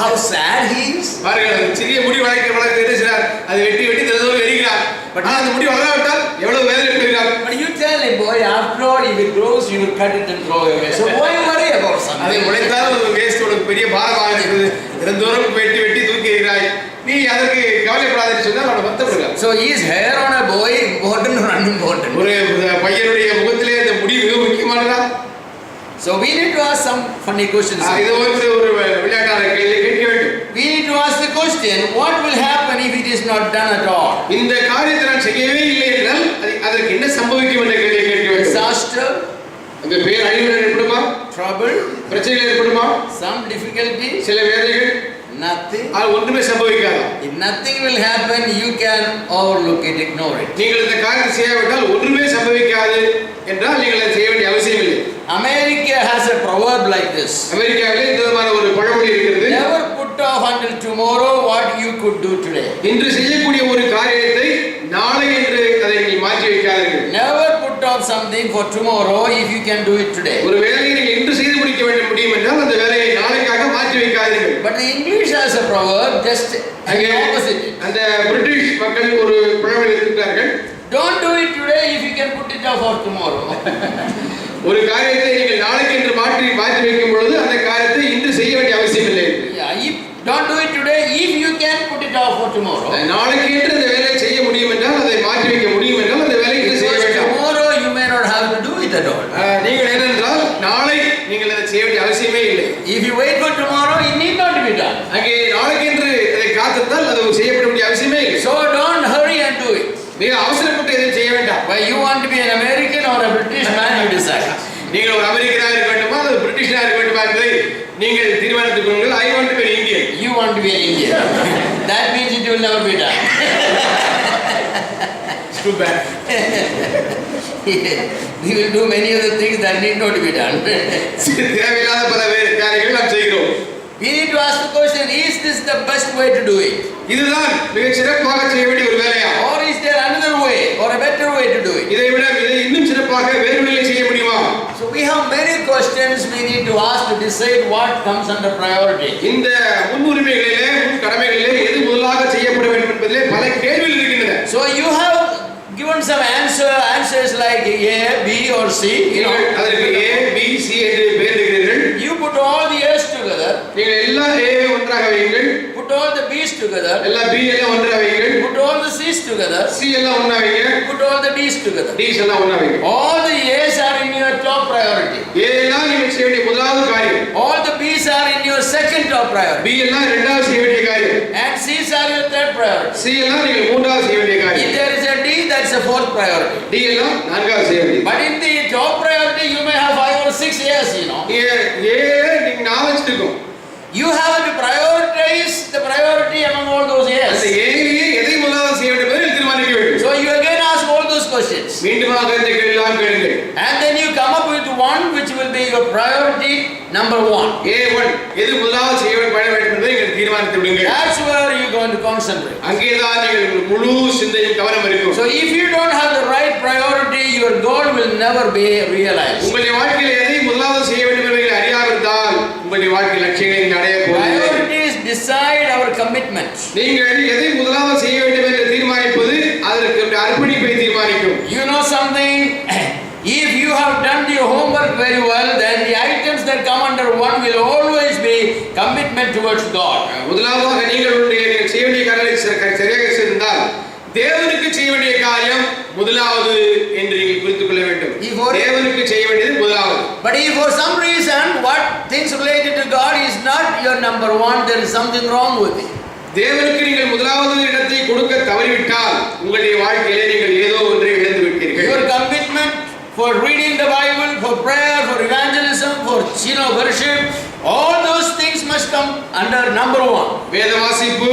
how sad he is. பாருங்கள், சிறிய முடி வளர்க்க என்ன செய்றார்? அதை வெட்டி தினந்தோறும் எரிகிறார். பட் அந்த முடி வளராவிட்டால் எவ்வளவு வேதனைப்படுகிறார். But you tell him, boy, after all, if it grows, you will cut it and throw it away. So why worry about something? அதை முளைத்தால் ஒரு வேஸ்ட், ஒரு பெரிய பாரமாக இருக்குது. தினந்தோறும் வெட்டி தூக்கி எறிகிறாய். நீ அதற்கு கவலைப்படாதேன்னு சொன்னால் அவனை வருத்தப்படுகிறார். So is hair on a boy important or unimportant? ஒரு பையனுடைய முகத்திலே அந்த முடி மிக முக்கியமானதா? So we need to ask some funny questions. இது ஒரு விளையாட்டான கேள்வி கேட்க வேண்டும். We need to ask the question, what will happen if it is not done at all? இந்த காரியத்தை நான் செய்யவே இல்லை என்றால் அதற்கு என்ன சம்பவிக்கும் என்ற கேள்வி கேட்க வேண்டும். Disaster, அந்த பேர் அழிவு ஏற்படுமா? trouble, பிரச்சனைகள் ஏற்படுமா? some difficulty, சில வேதனைகள், nothing. அது ஒன்றுமே சம்பவிக்காதா? If nothing will happen, you can overlook it, ignore it. நீங்கள் இந்த காரியத்தை செய்யாவிட்டால் ஒன்றுமே சம்பவிக்காது என்றால் நீங்கள் அதை செய்ய வேண்டிய அவசியம் இல்லை. America has a proverb like this. அமெரிக்காவிலே இந்த விதமான ஒரு பழமொழி இருக்கிறது. Never put off until tomorrow what you could do today. இன்று செய்யக்கூடிய ஒரு காரியத்தை நாளை என்று அதை நீங்கள் மாற்றி வைக்காதீர்கள். Never put off something for tomorrow if you can do it today. ஒரு வேலையை நீங்கள் இன்று செய்து முடிக்க முடியும் என்றால் அந்த வேலையை நாளைக்காக மாற்றி வைக்காதீர்கள். But the English has a proverb just opposite. அந்த பிரிட்டிஷ் மக்கள் ஒரு பழமொழி இருக்கிறார்கள். Don't do it today if you can put it off for tomorrow. ஒரு காரியத்தை நீங்கள் நாளைக்கு என்று மாற்றி வைக்கும் பொழுது அந்த காரியத்தை இன்று செய்ய வேண்டிய அவசியம் இல்லை. Don't do it today if you can put it off for tomorrow. நாளைக்கு என்று அந்த வேலையை செய்ய முடியும் என்றால் அதை மாற்றி வைக்க முடியும் என்றால் அந்த வேலையை இன்று செய்ய வேண்டாம். Tomorrow you may not have to do it at all. நீங்கள் என்னென்றால் நாளை நீங்கள் அதை செய்ய வேண்டிய அவசியமே இல்லை. If you wait for tomorrow, it need not be done. அங்கே நாளைக்கு என்று அதை காத்திருந்தால் அது செய்யப்பட வேண்டிய அவசியமே இல்லை. So don't hurry and do it. நீங்க அவசரப்பட்டு எதையும் செய்ய வேண்டாம். Why you want to be an American or a British man, you decide. நீங்கள் ஒரு அமெரிக்கனாக இருக்க வேண்டுமா அல்லது பிரிட்டிஷனாக இருக்க வேண்டுமா என்பதை நீங்கள் தீர்மானித்துக் கொள்ளுங்கள். I want to be an Indian. You want to be an Indian. That means it will never be done. It's too bad. We will do many other things that need not be done. தேவையில்லாத பல காரியங்கள் நாம் செய்கிறோம். We need to ask the question, is this the best way to do it? இதுதான் மிக சிறப்பாக செய்ய வேண்டிய ஒரு வேலையா? Or is there another way or a better way to do it? இதை இன்னும் சிறப்பாக வேறு வழியில் செய்ய முடியுமா? So we have many questions we need to ask to decide what comes under priority. இந்த முன்னுரிமைகளிலே, முன் கடமைகளிலே எது முதலாக செய்யப்பட வேண்டும் என்பதிலே பல கேள்விகள் இருக்கின்றன. So you have given some answers like A, B or C. அதற்கு A, B, C என்று பெயரிடுகிறீர்கள். You put all the A's together. நீங்கள் எல்லா A ஒன்றாக வையுங்கள். Put all the B's together. எல்லா B எல்லாம் ஒன்றாக வையுங்கள். Put all the C's together. C எல்லாம் ஒன்றாக வைங்க. Put all the D's together. D's எல்லாம் ஒன்றாக வைங்க. All the A's are in your top priority. A எல்லாம் நீங்கள் செய்ய வேண்டிய முதலாவது காரியம். All the B's are in your second top priority. B எல்லாம் இரண்டாவது செய்ய வேண்டிய காரியம். And C's are your third priority. C எல்லாம் நீங்கள் மூன்றாவது செய்ய வேண்டிய காரியம். If there is a D, that's a fourth priority. D எல்லாம் நான்காவது செய்ய வேண்டியது. But in the top priority, you may have 5 or 6 A's, you know. A நீங்க 4 வச்சிருக்கோம். You have to prioritize the priority among all those A's. அந்த ஏரியே எதை முதலாவது செய்ய வேண்டும் என்பதை தீர்மானிக்க வேண்டும். So you again ask all those questions. மீண்டுமாக இந்த கேள்வியெல்லாம் கேளுங்கள். And then you come up with one which will be your priority number 1. A1 எது முதலாவது செய்ய வேண்டும் என்பதை நீங்கள் தீர்மானித்து விடுங்கள். That's where you are going to concentrate. அங்கேதான் நீங்கள் முழு சிந்தையும் கவனம் இருக்கும். So if you don't have the right priority, your goal will never be realized. உங்களுடைய வாழ்க்கையில் எதை முதலாவது செய்ய வேண்டும் என்பதை அறியாவிட்டால் உங்களுடைய வாழ்க்கை லட்சியங்களை அடைய போவதில்லை. Priorities decide our commitment. நீங்கள் எதை முதலாவது செய்ய வேண்டும் என்று தீர்மானிப்பது அதற்கு அர்ப்பணிப்பை தீர்மானிக்கும். You know something? If you have done your homework very well, then the items that come under one will always be commitment towards God. முதலாவதாக நீங்கள் செய்ய வேண்டிய காரியங்களை சரியாக செய்தால் தேவனுக்கு செய்ய வேண்டிய காரியம் முதலாவது என்று நீங்கள் புரிந்து கொள்ள வேண்டும். தேவனுக்கு செய்ய வேண்டியது முதலாவது. But if for some reason what things related to God is not your number 1, there is something wrong with it. தேவனுக்கு நீங்கள் முதலாவது இடத்தை கொடுக்க தவறிவிட்டால் உங்களுடைய வாழ்க்கையிலே நீங்கள் ஏதோ ஒன்றை இழந்து விட்டீர்கள். Your commitment for reading the Bible, for prayer, for evangelism, for worship, all those things must come under number 1. வேத வாசிப்பு,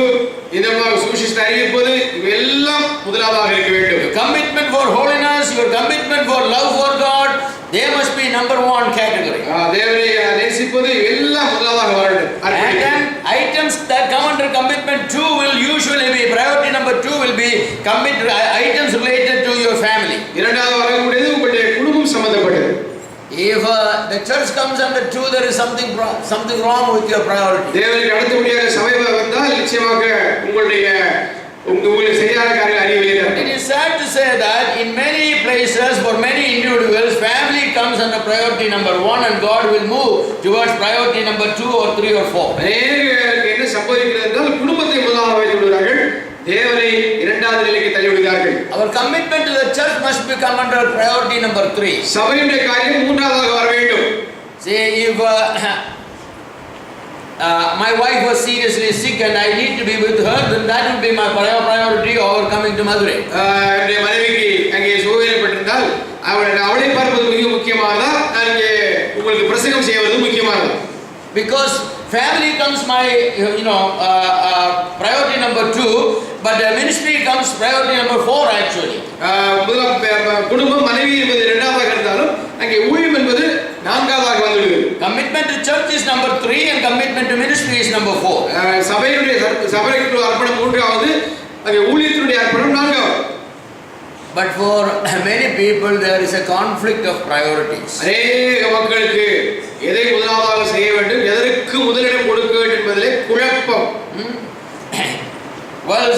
இந்த சுவிசேஷத்தை அறிவிப்பது இவையெல்லாம் முதலாவதாக இருக்க வேண்டும். Your commitment for holiness, your commitment for love for God, They must be number one category. தேவனை நேசிப்பது எல்லாம் முதலாக வரணும். And then items that come under commitment 2 will usually be priority number 2 will be items related to your family. இரண்டாவது வரக்கூடியது உங்களுடைய குடும்பம் சம்பந்தப்பட்டது. If the church comes under 2, there is something wrong with your priority. தேவனுக்கு அடுத்தபடியாக சபை வந்தால் நிச்சயமாக உங்களுக்கு சரியான காரியங்கள் அறியவில்லை. It is sad to say that in many places for many individuals family comes under priority number 1 and God will move towards priority number 2 or 3 or 4. அநேகருக்கு என்ன சம்பவிக்கிறது என்றால் குடும்பத்தை முதலாக வைத்து விடுகிறார்கள், தேவனை இரண்டாவது நிலைக்கு தள்ளி விடுகிறார்கள். Our commitment to the church must become under priority number 3. சபையுடைய காரியம் மூன்றாவதாக வர வேண்டும். Say if my wife was seriously sick and I need to be with her, then that will be my priority over coming to Madurai. என்னுடைய மனைவிக்கு அங்கே சுகவீனப்பட்டிருந்தால் அவளை பார்ப்பது மிக முக்கியமானதா, நான் இங்கே உங்களுக்கு பிரசங்கம் செய்வது முக்கியமானதா? Because family comes my priority number 2, but the ministry comes priority number 4 actually. குடும்பம் மனைவி என்பது இரண்டாவதாக இருந்தாலும் அங்கே ஊழியம் என்பது நான்காவதாக வந்துவிடுகிறது. Commitment to church is number 3 and commitment to ministry is number 4. சபைக்கு அர்ப்பணம் மூன்றாவது, அங்கே ஊழியத்தினுடைய அர்ப்பணம் நான்காவது. But for many people there is a conflict of priorities. அநேக மக்களுக்கு எதை முதலாவது செய்ய வேண்டும், எதற்கு முதலிடம் கொடுக்க வேண்டும் என்பதிலே குழப்பம். Well,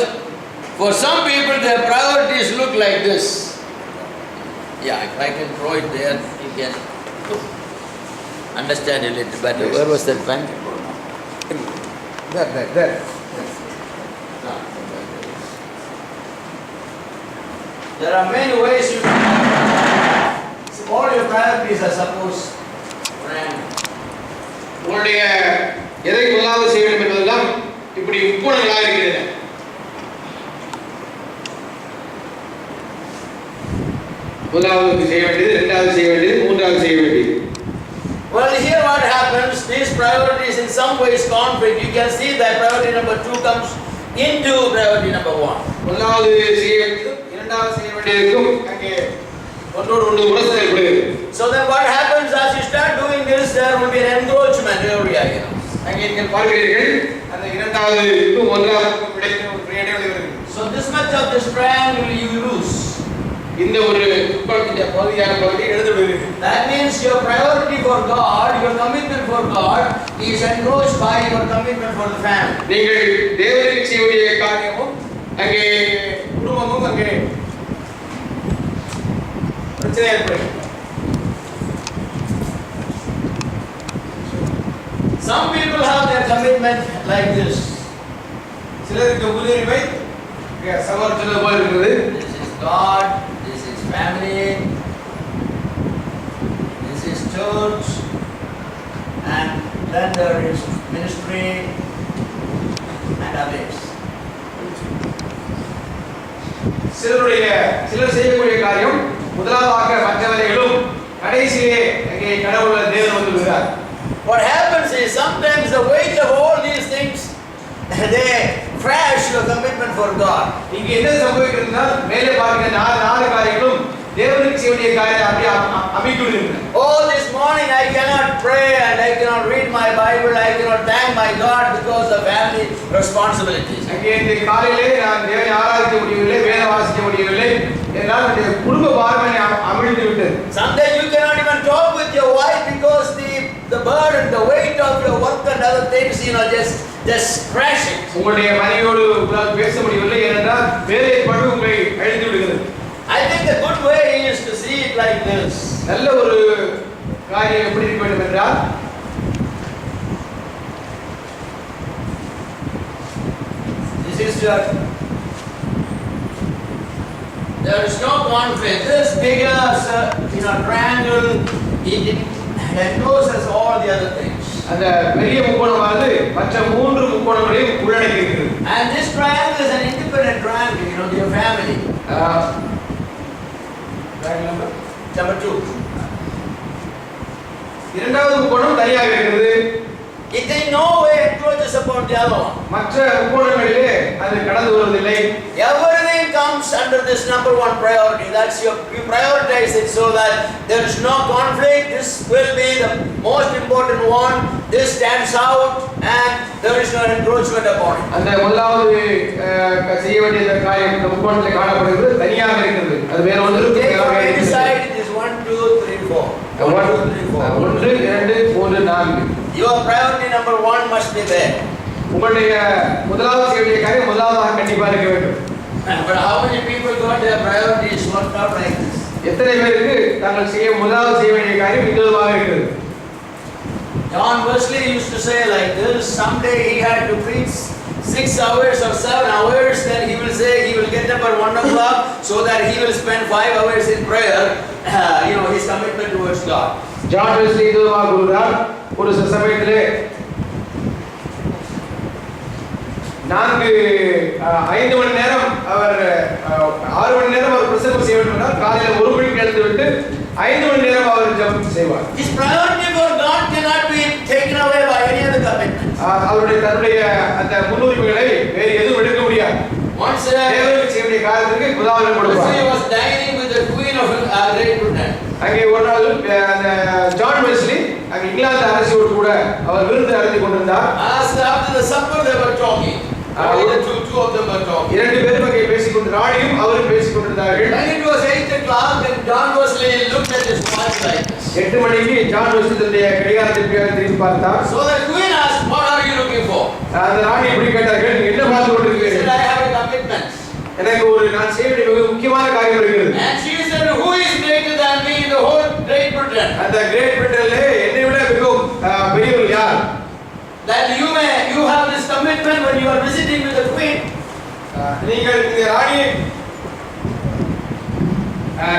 for some people their priorities look like this. Yeah, if I can throw it there, you can understand a little better. Where was that pen? There. There are many ways you can. All your priorities are supposed. உங்களுடைய எதை முதலாவது செய்ய வேண்டும் என்பதெல்லாம் இப்படி முக்கோணங்களாக இருக்கிறது. முதலாவது செய்ய வேண்டியது, இரண்டாவது செய்ய வேண்டியது, மூன்றாவது செய்ய வேண்டியது. Well, here what happens, these priorities in some ways conflict. You can see that priority number 2 comes into priority number 1. முதலாவது செய்ய வேண்டியது, இரண்டாவது செய்ய வேண்டியதுக்கும் அங்கே ஒன்றோடு ஒன்று உரசல் ஏற்படுகிறது. So then what happens as you start doing this, there will be an encroachment area. அங்கே நீங்கள் பார்க்கிறீர்கள், அந்த இரண்டாவதுக்கும் ஒன்றாவதுக்கும் இடையே ஒரு இடைவெளி வருகிறது. So this much of this triangle you lose. இந்த ஒரு முக்கோணத்தின் பகுதியான பகுதி எடுத்து விடுகிறது. That means your priority for God, your commitment for God is encroached by your commitment for the family. நீங்கள் தேவனுக்கு செய்ய வேண்டிய காரியமும் அங்கே குடும்பமும் அங்கே பிரச்சனை ஏற்படுகிறது. Some people have their commitment like this. சிலருக்கு முன்னுரிமை சமர்ப்பணம் போல இருக்குது. This is God, this is family, this is church, and then there is ministry and others. சிலர் செய்யக்கூடிய காரியம் முதலாவதாக மற்றவர்களும் கடைசியிலே அங்கே கடவுள் தேவன் வந்து விடுகிறார். What happens is sometimes the weight of all these things they crash your commitment for God. இங்கே என்ன சம்பவிக்கிறதுனா மேலே பார்க்கிற நாலு காரியங்களும் தேவனுக்கு செய்ய வேண்டிய காரியத்தை அப்படியே அமைத்து விடுகின்றன. Oh, this morning I cannot pray and I cannot read my Bible, I cannot thank my God because of family responsibilities. அங்கே இந்த காலையிலே நான் தேவனை ஆராதிக்க முடியவில்லை, வேதம் வாசிக்க முடியவில்லை, என்னால் இந்த குடும்ப பாரமே அமிழ்ந்து விட்டது. Sometimes you cannot even talk with your wife because the burden, the weight of your work and other things, just crash it. உங்களுடைய மனைவியோடு உங்களால் பேச முடியவில்லை ஏனென்றால் வேலை பழு உங்களை அழித்து விடுகிறது. I think a good way is to see it like this. நல்ல ஒரு காரியம் எப்படி இருக்க வேண்டும் என்றால் this is your, there is no conflict. This bigger triangle, it encloses all the other things. அந்த பெரிய முக்கோணமானது மற்ற மூன்று முக்கோணங்களையும் உள்ளடக்கி இருக்கிறது. And this triangle is an independent triangle, your family. Triangle number 2. இரண்டாவது முக்கோணம் தனியாக இருக்கிறது. It in no way encroaches upon the other one. மற்ற முக்கோணங்களிலே அது கடந்து வருவதில்லை. Everything comes comes under this number one priority. That's you prioritize it so that there is no conflict. This will be the most important one. This stands out and there is no encroachment upon it. அந்த முதலாவது செய்ய வேண்டிய காரியம் இந்த முக்கோணத்தில் காணப்படுகிறது தனியாக இருக்கிறது. அது வேற ஒன்று Decide it is 1 2 3 4. 1 2 3 4. 1 2 3 4. Your priority number 1 must be there. உங்களுடைய முதலாவது செய்ய வேண்டிய காரியம் முதலாவதாக கண்டிப்பா இருக்க வேண்டும். But how many people got their priorities worked out like this? எத்தனை பேருக்கு தாங்கள் முதலாவது செய்ய வேண்டிய காரியம் விதமாக இருக்குது? John Wesley used to say like this, someday he had to preach 6 hours or 7 hours, then he will say he will get up at 1 o'clock so that he will spend 5 hours in prayer, his commitment towards God. John Wesley இதுவா கூறுகிறார், ஒரு சமயத்திலே 5 மணி நேரம் அவர் 6 மணி நேரம் அவர் பிரசங்கம் செய்ய வேண்டும் என்றால் காலையில் 1 மணிக்கு எழுந்து விட்டு 5 மணி நேரம் அவர் ஜெபம் செய்வார். His priority for God cannot be taken away by any other commitment. அவருடைய தன்னுடைய அந்த முன்னுரிமைகளை வேறு எதுவும் எடுக்க முடியாது. Once தேவனுக்கு செய்ய வேண்டிய காரியத்துக்கு முதலாவது கொடுப்பார். He was dining with the Queen of Great Britain. அங்கே ஒரு நாள் அந்த ஜான் வெஸ்லி அங்கே இங்கிலாந்து அரசியோடு கூட அவர் விருந்து அருந்திக் கொண்டிருந்தார். After the supper they were talking. Two of them were talking. இரண்டு பேரும் அங்கே பேசிக் கொண்டு ராணியும் அவரும் பேசிக் கொண்டிருந்தார்கள். When it was 8 o'clock and John Wesley looked at his watch like this. 8 மணிக்கு ஜான் வெஸ்லி தன்னுடைய கடிகாரத்தை திரும்பி பார்த்தார். So the queen asked, "What are you looking for?" அந்த ராணி இப்படி கேட்டார்கள், "நீ என்ன பார்த்து கொண்டிருக்கிறீர்கள்?" He said, "I have a commitment." எனக்கு நான் செய்ய வேண்டிய மிக முக்கியமான காரியம் இருக்கிறது. And she said, "Who is greater than me in the whole Great Britain?" அந்த கிரேட் பிரிட்டன்ல என்னை விட மிகவும் பெரியவர் யார்? That you have this commitment when you are visiting with the queen. நீங்கள் இந்த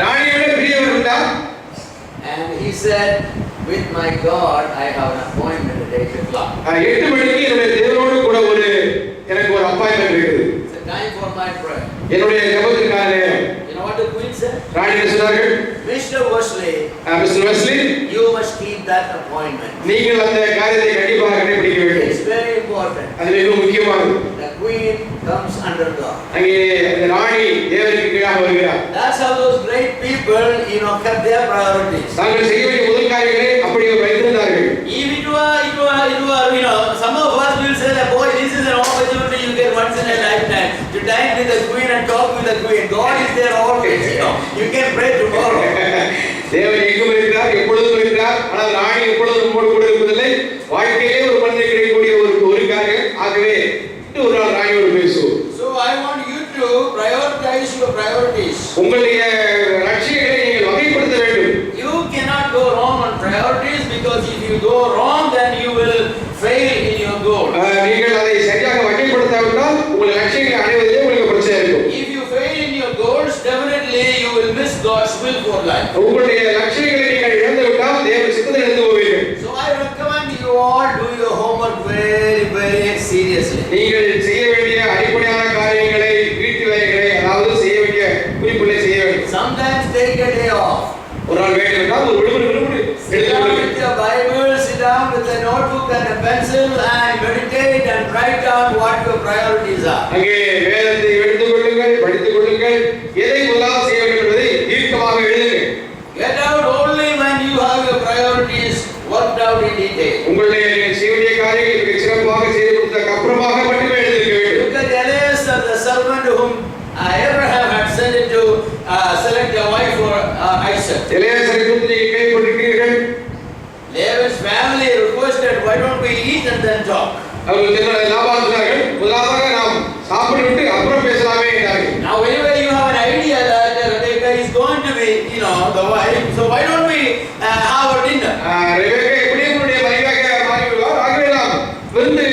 ராணியோட பெரியவர் உண்டா? And he said, "With my God I have an appointment at 8 o'clock." 8 மணிக்கு என்னுடைய தேவனோடு கூட எனக்கு ஒரு அப்பாயின்மென்ட் இருக்குது. It's a time for my prayer. என்னுடைய ஜெபத்திற்கான நேரம். You know what the queen said? ராணி என்ன சொன்னார்கள்? Mr. Wesley, mister Wesley, you must keep that appointment. நீங்கள் அந்த காரியத்தை கண்டிப்பாக கடைபிடிக்க வேண்டும். It's very important. அது மிக முக்கியமானது. The queen comes under God. அங்கே அந்த ராணி தேவனுக்கு கீழாக வருகிறார். That's how those great people, kept their priorities. தாங்கள் செய்ய வேண்டிய முதல் காரியங்களை அப்படியே வைத்திருந்தார்கள். If it were, some of us will say that, boy, this is an opportunity you get once in a lifetime to dine with the queen and talk with the queen. God is there always, you can pray tomorrow. தேவன் எங்கும் இருக்கிறார், எப்பொழுதும் இருக்கிறார். ஆனால் ராணி எப்பொழுதும் நம்மோடு கூட இருப்பதில்லை. வாழ்க்கையிலே ஒரு மனிதனுக்கு கிடைக்கக்கூடிய ஒரு காரியம். ஆகவே ஒரு நாள் ராணியோடு பேசுவோம். So I want you to prioritize your priorities. உங்களுடைய லட்சியங்களை நீங்கள் வகைப்படுத்த வேண்டும். You cannot go wrong on priorities because if you go wrong then you will fail in your goal. நீங்கள் அதை சரியாக வகைப்படுத்தாவிட்டால் உங்கள் லட்சியங்களை அடைவதிலே உங்களுக்கு பிரச்சனை இருக்கும். If you fail in your goals, definitely you will miss God's will for life. உங்களுடைய லட்சியங்களை நீங்கள் இழந்து விட்டால் தேவ சித்தத்தை இழந்து போவீர்கள். So I recommend you all do your homework very, very seriously. நீங்கள் செய்ய வேண்டிய அடிப்படையான காரியங்களை, வீட்டு வேலைகளை, அதாவது செய்ய வேண்டிய குறிப்புகளை செய்ய வேண்டும். Sometimes take a day off. ஒரு நாள் வேண்டுமென்றால் ஒரு விடுமுறை Sit down with your Bible, sit down with a notebook and a pencil and meditate and write down what your priorities are. அங்கே வேதத்தை எடுத்துக் கொள்ளுங்கள், படித்துக் கொள்ளுங்கள், எதை முதலாவது செய்ய வேண்டும் என்பதை தீர்க்கமாக எழுதுங்கள். Get out only when you have your priorities worked out in detail. உங்களுடைய செய்ய வேண்டிய காரியங்களை சிறப்பாக செய்து கொடுத்ததுக்கு அப்புறமாக மட்டுமே எழுதிக்க வேண்டும். Look at Eliezer, the servant whom Abraham had sent to select a wife for Isaac. எலியாசரை குறித்து நீங்கள் கேள்விப்பட்டிருக்கிறீர்கள். Laban's family requested, "Why don't we eat and then talk?" அவர்கள் தன்னுடைய லாபான் சொன்னார்கள், முதலாவதாக நாம் சாப்பிட்டுவிட்டு அப்புறம் பேசலாமே என்றார்கள். Now whenever you have an idea that Rebecca is going to be, the wife, so why don't we have a dinner? Rebecca எப்படியும் உன்னுடைய மனைவியாக மாறிவிடுவார். ஆகவே நாம் விருந்து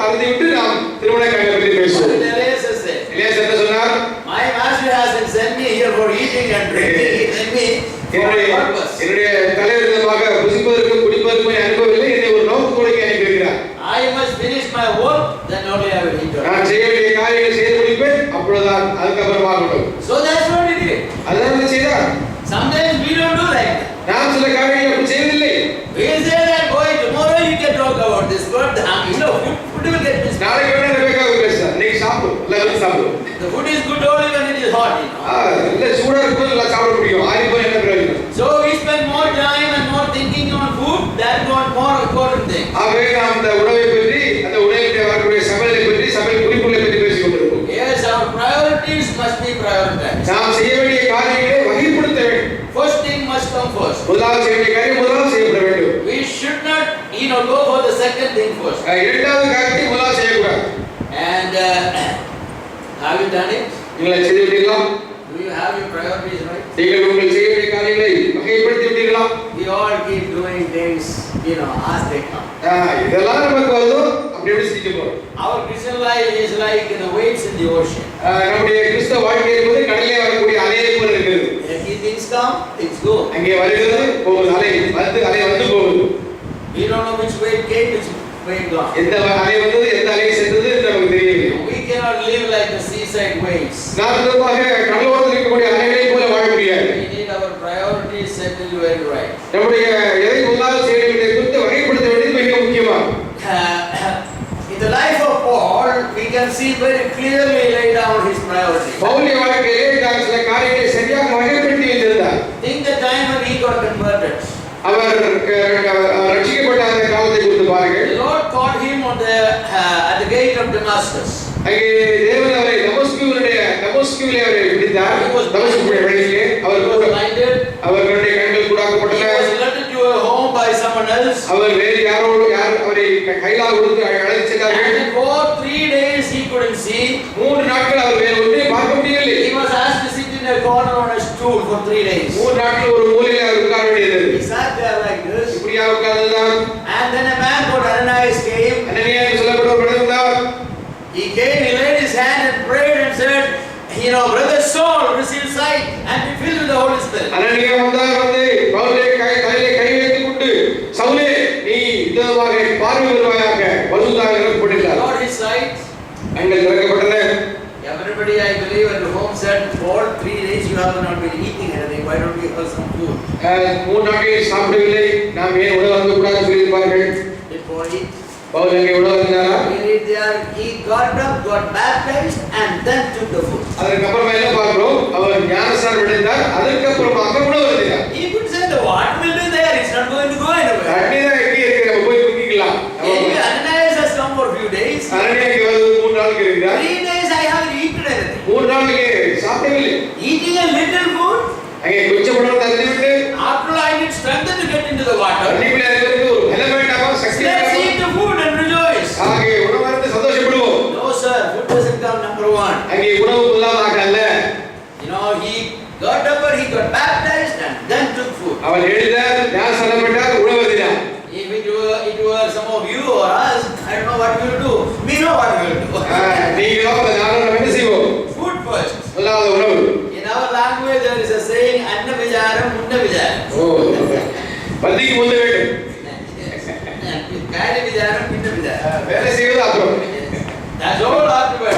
அருந்திவிட்டு நாம் திருமண காரியத்தை பற்றி பேசுவோம். எலியாசர் என்ன சொன்னார்? My master hasn't sent me here for eating and drinking. He sent me for a purpose. என்னுடைய தலைவரிடமாக புசிப்பதற்கும் குடிப்பதற்கும் அனுப்பவில்லை. என்னை ஒரு நோக்கத்தோடு அனுப்பியிருக்கிறார். I must finish my work, then only I will eat. நான் செய்ய வேண்டிய காரியங்களை செய்து முடிப்பேன், அப்பொழுதுதான் அதுக்கப்புறமாகட்டும். So that's what he did. அதான் செய்தார். Sometimes we don't do like that. நாம் சில காரியங்களை அப்படி செய்வதில்லை. We say that, boy, tomorrow you can talk about this, but food will get missed. நாளைக்கு வேணா ரெபெக்காவுக்கு பேசலாம். இன்னைக்கு சாப்பிடு, எல்லாரும் சாப்பிடு. The food is good only when it is hot, you know. இல்ல சூடா இருக்கும்போது நல்லா சாப்பிட முடியும். ஆறி போய் என்ன பிரயோஜனம்? So we spend more time and more thinking on food than on more important things. ஆகவே நாம் அந்த உணவை பற்றி, அந்த உணவிலே வரக்கூடிய சமையலை பற்றி, சமையல் குறிப்புகளை பற்றி பேசிக் கொண்டிருக்கிறோம். Yes, our priorities must be prioritized. நாம் செய்ய வேண்டிய காரியங்களை வகைப்படுத்த வேண்டும். First thing must come first. முதலாவது செய்ய வேண்டிய காரியம் முதலாவது செய்யப்பட வேண்டும். We should not, go for the second thing first. இரண்டாவது காரியத்தை முதலாவது செய்யக்கூடாது. And have you done it? நீங்கள் செய்து விட்டீர்களா? Do you have your priorities right? நீங்கள் உங்கள் செய்ய வேண்டிய காரியங்களை வகைப்படுத்தி விட்டீர்களா? We all keep doing things, as they come. இதெல்லாம் நமக்கு வருதோ அப்படி எப்படி செஞ்சு போறோம். Our Christian life is like the waves in the ocean. நம்முடைய கிறிஸ்தவ வாழ்க்கை என்பது கடலிலே வரக்கூடிய அலையை போல இருக்கிறது. Things come, things go. அங்கே வருகிறது போகுது, அலை வந்து போகுது. We don't know which way it came, which way it gone. எந்த அலை வந்தது, எந்த அலை சென்றது என்று நமக்கு தெரியவில்லை. We cannot live like the seaside waves. நாம் சும்மாக கடலோரத்தில் இருக்கக்கூடிய அலைகளைப் போல வாழ முடியாது. We need our priorities settled very right. நம்முடைய எதை முதலாவது செய்ய வேண்டியதை குறித்து வகைப்படுத்த வேண்டியது மிக முக்கியமாகும். In the life of Paul, we can see very clearly laid down his priorities. பவுலுடைய வாழ்க்கையிலே தான் சில காரியங்களை சரியாக வகைப்படுத்தி வைத்திருந்தார். Think the time when he got converted. அவர் ரட்சிக்கப்பட்ட அந்த காலத்தை குறித்து பாருங்கள். The Lord caught him at the gate of Damascus. அங்கே தேவன் அவரை தமஸ்குவிலே அவரை பிடித்தார். தமஸ்குவிலே வழியிலே அவர்களுடைய கண்கள் கூடாக்கப்பட்டன. He was led to a home by someone else. அவர் வேறு யாரோ அவரை கைலாக கொடுத்து அழைத்து சென்றார்கள். And for 3 days he couldn't see. 3 நாட்கள் அவர் வேறு ஒன்றையும் பார்க்க முடியவில்லை. He was asked to sit in a corner on a stool for 3 days. 3 நாட்கள் ஒரு மூலையிலே அவர் உட்கார வேண்டியது. He sat there like this. இப்படியா உட்கார்ந்தார். And then a man called Ananias came. அனனியா சொல்லப்பட்ட ஒரு மனிதன் வந்தார். He came, he laid his hand and prayed and said, brother Saul, receive sight and be filled with the Holy Spirit. அனனியா வந்து பவுலுடைய தலையிலே கை வைத்துக் கொண்டு, சவுலே நீ இதமாக பார்வை பெறுவாயாக, பரிசுத்தாவியால் நிரப்பப்பட்டார். Got his sight. கண்கள் திறக்கப்பட்டன. Everybody, I believe, at home said, for 3 days you have not been eating anything. Why don't we have some food? 3 நாட்கள் சாப்பிடவில்லை, நாம் ஏன் உணவு அருந்த கூடாது சொல்லியிருப்பார்கள். Did Paul eat? பவுல் அங்கே உணவு அருந்தினாரா? He got up, got baptized, and then took the food. அதற்கு அப்புறமா என்ன பார்க்கிறோம்? அவர் ஞானஸ்நானம் அடைந்தார், அதற்கு அப்புறமாக உணவு அருந்தினார். He could say the water will be there, it's not going to go anywhere. தண்ணி தான் எங்கே இருக்கு, நம்ம போய் குடிக்கலாம். Ananias has come for a few days. அனனியாக்கு வந்து 3 நாளுக்கு இருக்கிறார். 3 days I haven't eaten anything. 3 நாளுக்கு சாப்பிடவில்லை. Eating a little food. அங்கே கொஞ்சம் உணவு தந்துவிட்டு, after I need strength to get into the water. தண்ணிக்குள்ள இறங்குறதுக்கு ஒரு பலம் வேண்டாமா, சக்தி Let's வேண்டாமா? eat the food and rejoice. ஆகவே உணவு அருந்தி சந்தோஷப்படுவோம். No sir, food doesn't come number 1. அங்கே உணவு முதலாவதாக அல்ல. He got up and he got baptized and then took food. அவர் எழுந்தார், ஞானஸ்நானம் பெற்றார், உணவு அருந்தினார். If it were some of you or us, I don't know what we will do. We know what we will do. நீங்களோ நானும் என்ன செய்வோம்? Food first. முதலாவது உணவு. In our language there is a saying, anna vijaram munna vijaram. பந்திக்கு முந்த வேண்டும். Kaya vijaram munna vijaram. வேலை செய்வது அப்புறம். That's all afterwards.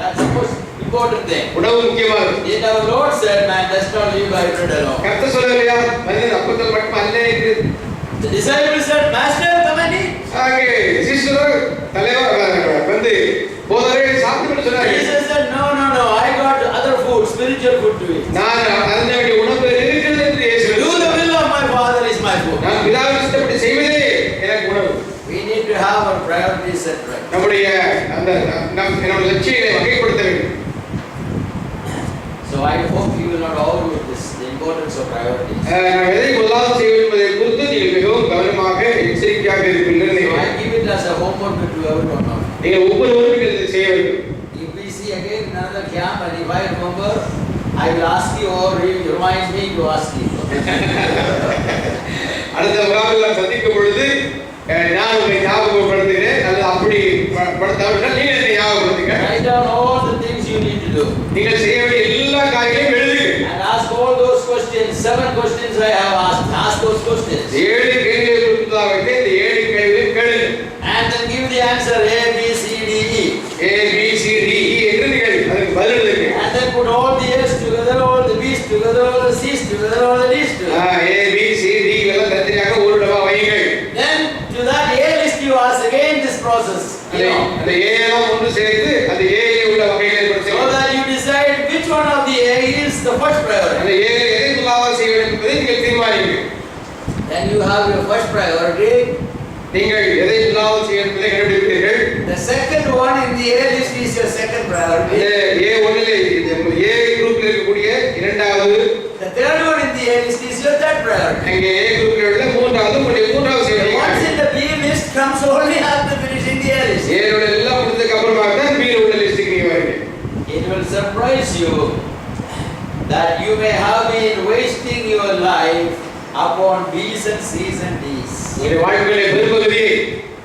That's the most important thing. உணவு முக்கியமானது. Yet our Lord said, man does not live by bread alone. கர்த்தர் சொல்லலையா, மனிதன் அப்பத்தால் மட்டும் அல்ல என்று. The disciples said, Master, come and eat. Aake சிஷ்யர் தலைவர் வந்து போதரே சாப்பிட்டு சொன்னாரு. Jesus said, no, I got other food, spiritual food to eat. நான் அருந்த வேண்டிய உணவு இருக்கிறது என்று இயேசு Do the will of my Father is my food. நான் பிதாவின் சித்தப்படி செய்வதே எனக்கு உணவு. We need to have our priorities set right. நம்முடைய அந்த நம்முடைய லட்சியங்களை வகைப்படுத்த வேண்டும். So I hope you will not overlook this, the importance of priorities. நாம் எதை முதலாவது செய்ய வேண்டும் என்பதை குறித்து நீங்கள் மிகவும் கவனமாக எச்சரிக்கையாக இருப்பீர்கள். So I give it as a homework to everyone. நீங்கள் ஒவ்வொருவரும் இதை செய்ய வேண்டும். If we see again another camp and if I remember, I will ask you or remind me to ask you. அடுத்த முகாமில் நாம் சந்திக்கும் பொழுது நான் உங்களை ஞாபகப்படுத்துகிறேன். அல்லது அப்படி படுத்தாவிட்டால் நீங்கள் என்னை ஞாபகப்படுத்துங்க. Write down all the things you need to do. நீங்கள் செய்ய வேண்டிய எல்லா காரியங்களையும் எழுதுங்க. And ask all those questions. 7 questions I have asked. Ask those questions. 7 கேள்விகளை கொடுத்ததாக இந்த 7 கேள்விகளையும் கேளுங்க. And then give the answer A, B, C, D, E. A, B, C, D, E என்று நீங்கள் அதுக்கு பதில் எழுதுங்க. And then put all the A's together, all the B's together, all the C's together, all the D's together. A, B, C, D எல்லாம் தனித்தனியாக ஒரு டப்பா வையுங்கள். Then to that A list you ask again this process. அந்த A எல்லாம் ஒன்று சேர்த்து அந்த A ல உள்ள வகைகளை பற்றி one of the A is the first priority. அந்த எதை முதலாவது செய்ய வேண்டும் என்பதை நீங்கள் தீர்மானியுங்கள். Then you have your first priority. நீங்கள் எதை முதலாவது செய்ய வேண்டும் என்பதை கண்டுபிடிப்பீர்கள். The second one in the A list is your second priority. A1லே A குரூப்ல இருக்கக்கூடிய இரண்டாவது. The third one in the A list is your third priority. அங்கே A குரூப்ல உள்ள மூன்றாவது செய்ய வேண்டும். Once in the B list comes only after finishing the A list. A ரோட எல்லாம் முடிஞ்சதுக்கு அப்புறமா தான் B ரோட லிஸ்டுக்கு நீங்க வரீங்க. It will surprise you that you may have been wasting your life upon B's and C's and D's. உங்களுடைய வாழ்க்கையிலே பெரும்பகுதியை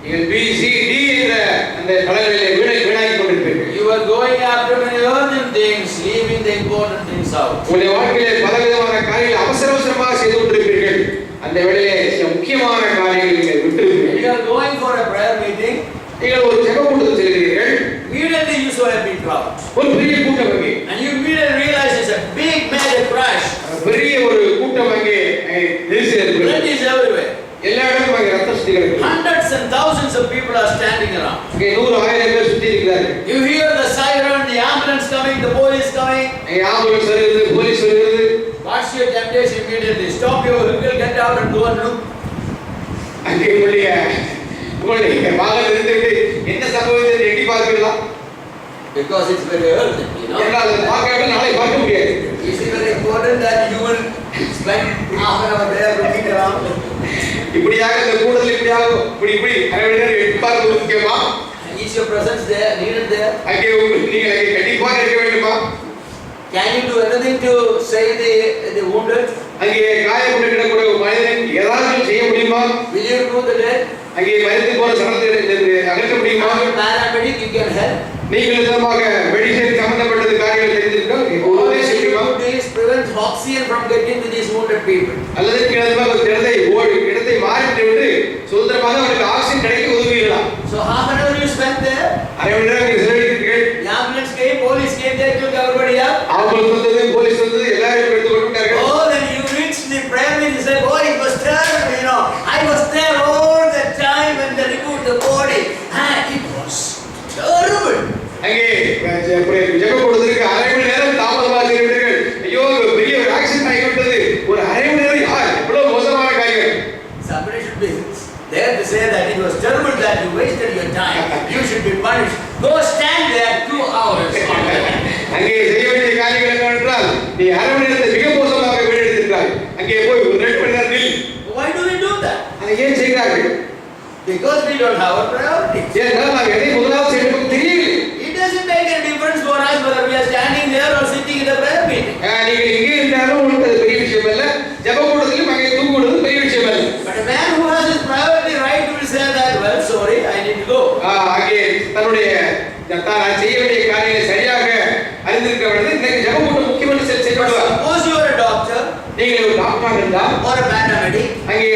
நீங்கள் B, C, D என்ற அந்த பலன்களிலே வீணாக்கி கொண்டிருப்பீர்கள். You are going after many urgent things, leaving the important things out. உங்களுடைய வாழ்க்கையிலே பலவிதமான காரியங்களை அவசரமாக செய்து கொண்டிருப்பீர்கள். அந்த வேளையிலே சில முக்கியமான காரியங்களை நீங்கள் விட்டுவிடுவீர்கள். You are going for a prayer meeting. நீங்கள் ஒரு ஜெப கூட்டத்துக்கு செல்கிறீர்கள். Immediately you saw a big crowd. ஒரு பெரிய கூட்டம் அங்கே. And you immediately realize it's a big mega crash. பெரிய ஒரு கூட்டம் அங்கே நெரிசல் Blood is everywhere. எல்லா இடமும் அங்கே ரத்த சுத்தி கிடக்கு. Hundreds and thousands of people are standing around. இங்கே 100 1000 பேர் சுத்தி இருக்கிறார்கள். You hear the siren, the ambulance coming, the police coming. Ambulance வருது, போலீஸ் வருது. What's your temptation immediately? Stop your vehicle, get out and go and look. அங்கே உங்களுடைய வாகனம் நிறுத்திவிட்டு என்ன சம்பவித்தது எட்டி பார்க்கிறீங்களா? Because it's very urgent, you know. ஏன்னா அதை பார்க்காம நாளை பார்க்க முடியாது. Is it very important that you will spend half an hour there looking around? இப்படியாக இந்த கூடத்தில் இப்படியாக இப்படி அரவணையர் எட்டி பார்ப்பது முக்கியமா? Is your presence there, needed there? அங்கே நீங்கள் அங்கே கண்டிப்பாக இருக்க வேண்டுமா? Can you do anything to save the wounded? அங்கே காயப்பட்டு கிடக்கூடிய மனிதன் ஏதாவது செய்ய முடியுமா? Will you remove the dead? அங்கே மரித்து போன சடலத்தை அகற்ற முடியுமா? Paramedic, you can help. நீங்கள் விதமாக மெடிசன் சம்பந்தப்பட்டது காரியங்கள் தெரிந்திருக்கோம். ஒருவே செய்யுமா? This prevents oxygen from getting to these wounded people. அல்லது கிடந்தமாக ஒரு இடத்தை மாறிவிட்டு விட்டு சுதந்திரமாக அவருக்கு ஆக்சிஜன் கிடைக்க உதவுவீர்களா? So half an hour you spent there. அரை மணி நேரம் நீங்கள் செலவழித்தீர்கள். The ambulance came, police came, they took everybody up. Ambulance வந்தது, போலீஸ் வந்தது, எல்லாரையும் எடுத்து கொண்டு விட்டார்கள். Oh, then you reached the prayer meeting and said, oh, it was terrible, you know. I was there all the time when they removed the body. And it was terrible. அங்கே ஜெப கொடுத்ததுக்கு அரை மணி நேரம் தாமதமாக செய்கிறீர்கள். ஐயோ பெரிய ஒரு ஆக்சிடென்ட் ஆகிவிட்டது. ஒரு அரை மணி நேரம் எவ்வளவு மோசமான காரியம். Somebody should be there to say that it was terrible that you wasted your time. You should be punished. Go stand there 2 hours. அங்கே செய்ய வேண்டிய காரியங்கள் என்னவென்றால் நீ அரை மணி நேரத்தை மிக மோசமாக வீணடித்திருக்கிறாய். அங்கே போய் ஒரு 2 மணி நேரம் நில். Why do we do that? அதை ஏன் செய்கிறார்கள்? Because we don't have a priority. ஏன்னா நாம் எதை முதலாவது செய்யணும் தெரியவில்லை. It doesn't make a difference for us whether we are standing there or sitting in the prayer meeting. நீங்கள் இங்கே இருந்தாலும் உங்களுக்கு அது பெரிய விஷயம் அல்ல. ஜெப கூடத்திலும் அங்கே தூங்குவது பெரிய விஷயம் அல்ல. But a man who has his priority right will say that, well, sorry, I need to go. அங்கே தன்னுடைய தான் செய்ய வேண்டிய காரியங்களை சரியாக அறிந்திருக்க வேண்டும். இன்னைக்கு ஜெப கூட்டம் முக்கியமான செயல்படுவார். Suppose you are a doctor, நீங்கள் ஒரு டாக்டராக இருந்தால் or a paramedic, அங்கே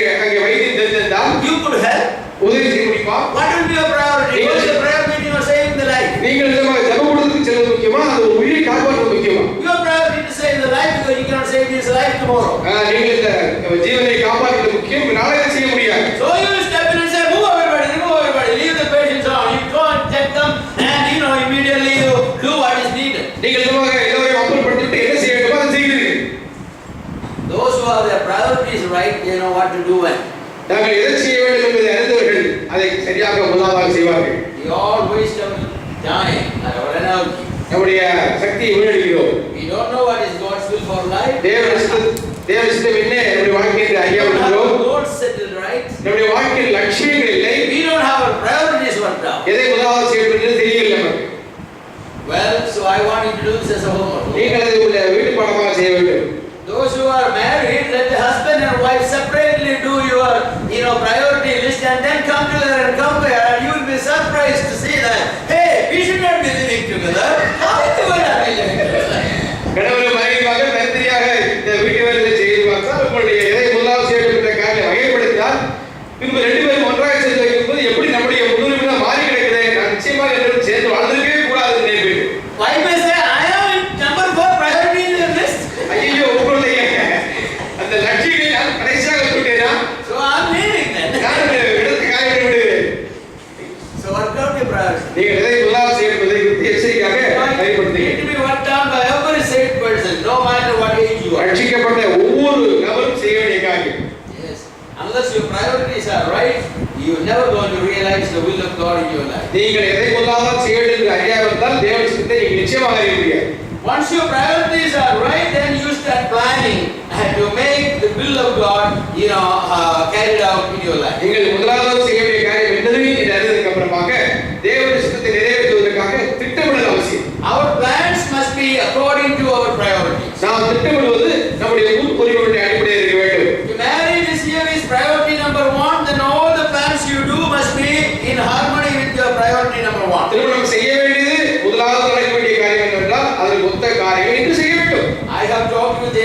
வைத்தியம் தெரிந்திருந்தால் you could help. உதவி செய்ய முடியுமா? What will be your priority? Because the prayer meeting or saving the life. நீங்கள் ஜெப கூடத்துக்கு செல்வது முக்கியமா? அது உயிரை காப்பாற்றுவது முக்கியமா? Your priority to save the life because you cannot save this life tomorrow. நீங்கள் இந்த ஜீவனை காப்பாற்றுவது முக்கியம். நாளை செய்ய முடியாது. So you will step in and say, move everybody, leave the patients on. You go and check them and immediately you do what is needed. நீங்கள் எல்லோரையும் அப்புறப்படுத்திவிட்டு என்ன செய்ய வேண்டுமோ அதை செய்கிறீர்கள். Those who have their priorities right, they know what to do when. நாங்கள் எதை செய்ய வேண்டும் என்பதை அறிந்தவர்கள் அதை சரியாக முதலாக செய்வார்கள். We all waste our time and our energy. நம்முடைய சக்தியை வீணடிக்கிறோம். We don't know what is God's will for life. தேவ சித்தம் என்ன நம்முடைய வாழ்க்கையில் அறியாமல் Goals settled right. நம்முடைய வாழ்க்கையில் லட்சியங்கள் இல்லை. We don't have our priorities worked out. எதை முதலாவது செய்ய வேண்டும் என்று தெரியவில்லை நமக்கு. Well, so I want you to do this as a homework. நீங்கள் அதை உள்ள வீட்டு பாடமாக செய்ய வேண்டும். Those who are married, let the husband and wife separately do your, priority list and then come together and compare, and you will be surprised to see that, hey, we should not be living together. How is the way are we living together? கடவுளை மனைவியாக தனித்தனியாக இந்த வீட்டு வேலையை செய்து பார்த்தால் உங்களுடைய எதை முதலாவது செய்ய வேண்டும் என்ற காரியத்தை வகைப்படுத்தினால் பின்பு 2 பேரும் ஒன்றாக சேர்ந்து வைக்கும்போது எப்படி நம்முடைய முன்னுரிமை மாறி கிடக்குது. நான் நிச்சயமாக என்னோடு சேர்ந்து வாழ்ந்திருக்கவே கூடாது நினைப்பேன். Wife may say, I am number 4 priority in your list. ஐயோ உங்களுடைய அந்த லட்சியங்களை நான் கடைசியாக விட்டுட்டேனா? So I am leaving then. நான் இடத்துக்கு காய்கறி விடுகிறேன். So work out your priority. நீங்கள் எதை முதலாவது செய்ய என்பதை குறித்து எச்சரிக்கையாக கைப்படுத்துங்கள். It will be worked out by every unless your priorities are right, you're never going to realize the will of God in your life. நீங்கள் எதை முதலாவது செய்ய வேண்டும் என்று அறியாவிட்டால் தேவ சித்தத்தை நீங்கள் நிச்சயமாக அறிய முடியாது. Once your priorities are right, then you start planning to make the will of God, carried out in your life. நீங்கள் முதலாவது செய்ய வேண்டிய காரியம் என்னது என்று அறிந்ததற்கு அப்புறமாக தேவனுடைய சித்தத்தை நிறைவேற்றுவதற்காக திட்டமிடல் அவசியம். Our plans must be according to our priorities. நாம் திட்டமிடுவது நம்முடைய முன்னுரிமைகளுடைய அடிப்படையில் இருக்க வேண்டும். To marry this year is priority number 1, then all the plans you do must be in harmony with your priority number 1. திருமணம் செய்ய வேண்டியது முதலாவது நடக்க வேண்டிய காரியம் என்னவென்றால் அதற்கு ஒத்த காரியம் என்று செய்ய வேண்டும். I have talked with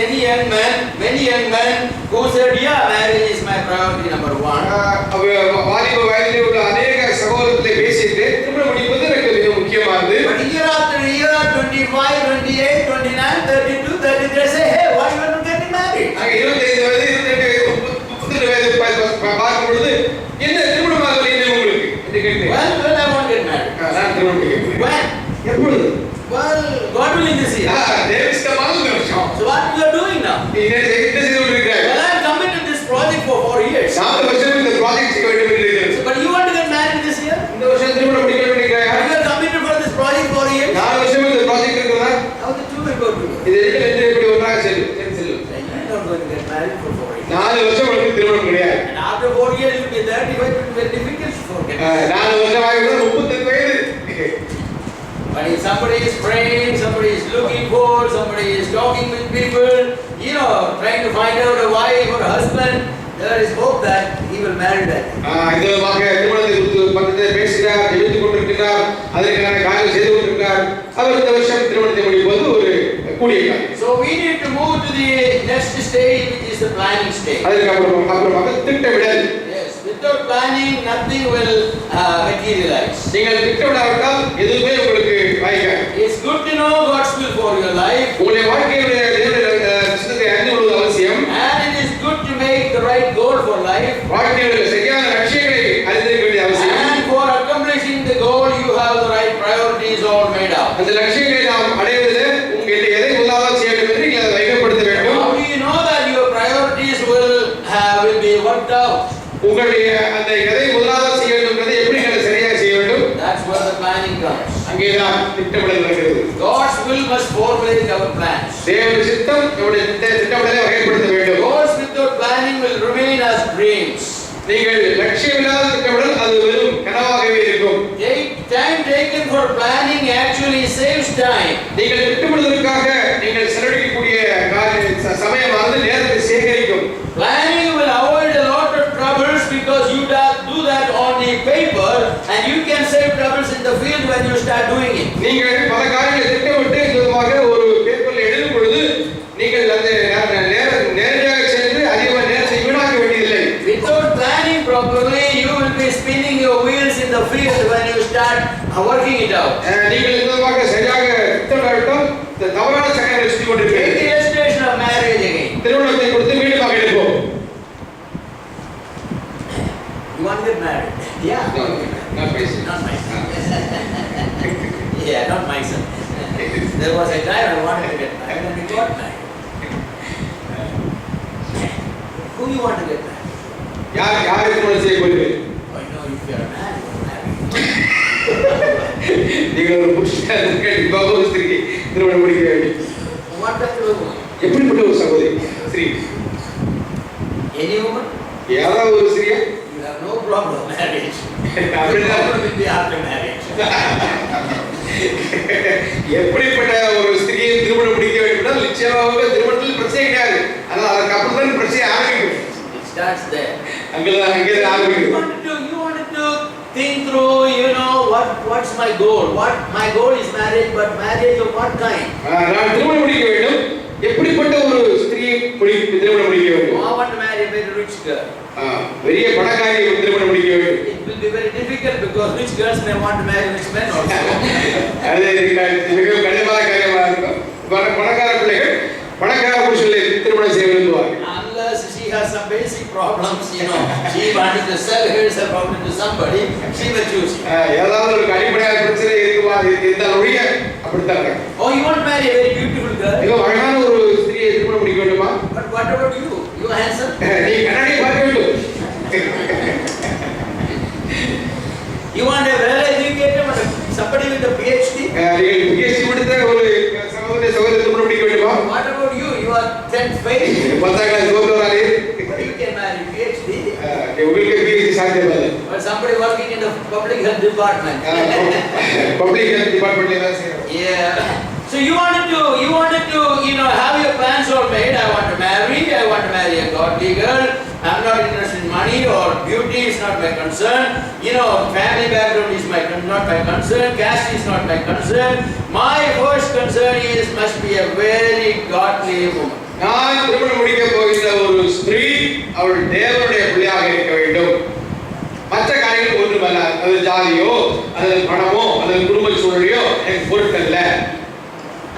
many young men who said, yeah, marriage is my priority number 1. வாலிப வயதிலே உள்ள அநேக சகோதரர்களை பேசிட்டு திருமணம் முடிப்பது எனக்கு மிக முக்கியமானது. But year after year, 25, 28, 29, 32, 30, they say, hey, why you are not getting married? 25 வயது 28 வயது பார்க்கும் பொழுது என்ன திருமணமாக இல்லை உங்களுக்கு என்று கேட்டேன். Well, I won't get married. நான் திருமணம் முடிக்கிறேன். When? எப்பொழுது? Well, God willing this year. தேவசித்தமான வருஷம். So what you are doing now? நீ என்ன செய்து கொண்டிருக்கிறாய்? Well, I am committed to this project for 4 years. 4 வருஷம் இந்த ப்ராஜெக்ட் செய்ய வேண்டும் என்று இருக்கிறேன். But you want to get married this year? இந்த வருஷம் திருமணம் முடிக்க வேண்டும் என்கிறாயா? You are committed for this project 4 years. 4 வருஷம் இந்த ப்ராஜெக்ட் இருக்குதா? How the two will go together? இது ரெண்டு எப்படி ஒன்றாக செல்லும்? You are not going to get married for 4 years. 4 வருஷம் உங்களுக்கு திருமணம் கிடையாது. And after 4 years, you will be 35, it will be very difficult to forget. 4 வருஷம் ஆகிவிடும் 35 வயது. But if somebody is praying, somebody is looking for, somebody is talking with people, trying to find out a wife or a husband, there is hope that he will marry that. இந்த வாக்க திருமணத்தை குறித்து பக்கத்தில் பேசுகிறார், ஜெபித்துக் கொண்டிருக்கிறார், அதற்கான காரியம் செய்து கொண்டிருக்கிறார். அவர் இந்த வருஷம் திருமணத்தை முடிப்பது ஒரு கூடிய காரியம். So we need to move to the next stage, which is the planning stage. அதற்கு அப்புறமாக திட்டமிடல். Yes, without planning, nothing will materialize. நீங்கள் திட்டமிடாவிட்டால் எதுவுமே உங்களுக்கு வாய்க்காது. It's good to know God's will for your life. உங்களுடைய வாழ்க்கையுடைய தேவனுடைய சித்தத்தை அறிந்து கொள்வது அவசியம். And it is good to make the right goal for life. வாழ்க்கையுடைய சரியான லட்சியங்களை அறிந்திருக்க வேண்டிய அவசியம். And for accomplishing the goal, you have the right priorities all made out. அந்த லட்சியங்களை நாம் அடைவதில் உங்களுக்கு எதை முதலாவது செய்ய வேண்டும் என்று நீங்கள் அதை வைக்கப்படுத்த வேண்டும். How do you know that your priorities will be worked out? உங்களுடைய அந்த எதை முதலாவது செய்ய வேண்டும் என்பதை எப்படி நீங்கள் சரியாக செய்ய வேண்டும்? That's where the planning comes. அங்கேதான் திட்டமிடல் நடக்கிறது. God's will must formulate our plans. தேவனுடைய சித்தம் நம்முடைய திட்டமிடலை வகைப்படுத்த வேண்டும். Goals without planning will remain as dreams. நீங்கள் லட்சியமில்லாத திட்டமிடல் அது வெறும் கனவாகவே இருக்கும். Time taken for planning actually saves time. நீங்கள் திட்டமிடுவதற்காக நீங்கள் செலவழிக்கக்கூடிய சமயமானது நேரத்தை சேகரிக்கும். Planning will avoid a lot of troubles because you do that on the paper and you can save troubles in the field when you start doing it. நீங்கள் பல காரியங்களை திட்டமிட்டு விதமாக ஒரு பேப்பரில் எழுதும் பொழுது நீங்கள் அந்த நேரடியாக சென்று அதிகமாக நேரத்தை வீணாக்க வேண்டியதில்லை. Without planning properly, you will be spinning your wheels in the field when you start working it out. நீங்கள் விதமாக சரியாக திட்டமிட்டால் இந்த தவறான சக்கரங்களை சுற்றி கொண்டிருக்கிறது. Take the illustration of marriage again. திருமணத்தை கொடுத்து மீண்டும் எடுப்போம். You want to get married? Yeah. Not my son. Not my son. Yeah, not my son. There was a time I wanted to get married and we got married. Who you want to get married? யார் திருமணம் செய்ய போகிறீர்கள்? I know if you are married, you are married. நீங்கள் ஒரு புருஷனுக்கு விவாக ஸ்திரீக்கு திருமணம் முடிக்க வேண்டும். What kind of woman? எப்படிப்பட்ட ஒரு சகோதரி ஸ்திரீ? Any woman? ஏதாவது ஒரு ஸ்திரீயா? You have no problem marriage. அப்படின்னா will be after marriage. எப்படிப்பட்ட ஒரு ஸ்திரீயை திருமணம் முடிக்க வேண்டும் என்றால் நிச்சயமாக திருமணத்தில் பிரச்சனை கிடையாது. ஆனால் அதுக்கு அப்புறம் தான் பிரச்சனை ஆரம்பிக்கும். It starts there. அங்கே ஆரம்பிக்கும். You wanted to think through, what's my goal? My goal is marriage, but marriage of what kind? நான் திருமணம் முடிக்க வேண்டும். எப்படிப்பட்ட ஒரு ஸ்திரீயை திருமணம் முடிக்க வேண்டும்? I want to marry a very rich girl. பெரிய பணக்காரியை திருமணம் முடிக்க வேண்டும். It will be very difficult because rich girls may want to marry rich men also. அது மிகவும் கடினமான காரியமாக இருக்கும். பணக்கார பிள்ளைகள் பணக்கார புருஷனை திருமணம் செய்ய விரும்புவார்கள். Unless she has some basic problems, she wanted to sell her problem to somebody, she will choose. ஏதாவது ஒரு அடிப்படையான பிரச்சனை இருந்தால் ஒழிய அப்படித்தான் நடக்கும். Oh, you want to marry a very beautiful girl? மிக அழகான ஒரு ஸ்திரீயை திருமணம் முடிக்க வேண்டுமா? But what about you? You are handsome. நீ கண்ணாடியை பார்க்க வேண்டும். உங்களுக்கு எப்படி இது சாத்தியப்படாது? But somebody working in the public health department. Public health departmentல வேலை செய்யறோம். Yeah. So you wanted to, have your plans all made. I want to marry a godly girl. I'm not interested in money or beauty is not my concern. Family background is not my concern. Caste is not my concern. My first concern must be a very godly woman. நான் திருமணம் முடிக்க போகிற ஒரு ஸ்திரீ அவள் தேவனுடைய பிள்ளையாக இருக்க வேண்டும். மற்ற காரியங்கள் ஒன்றுமல்ல. அது ஜாதியோ அல்லது பணமோ அல்லது குடும்ப சூழலையோ எனக்கு பொருட்டல்ல.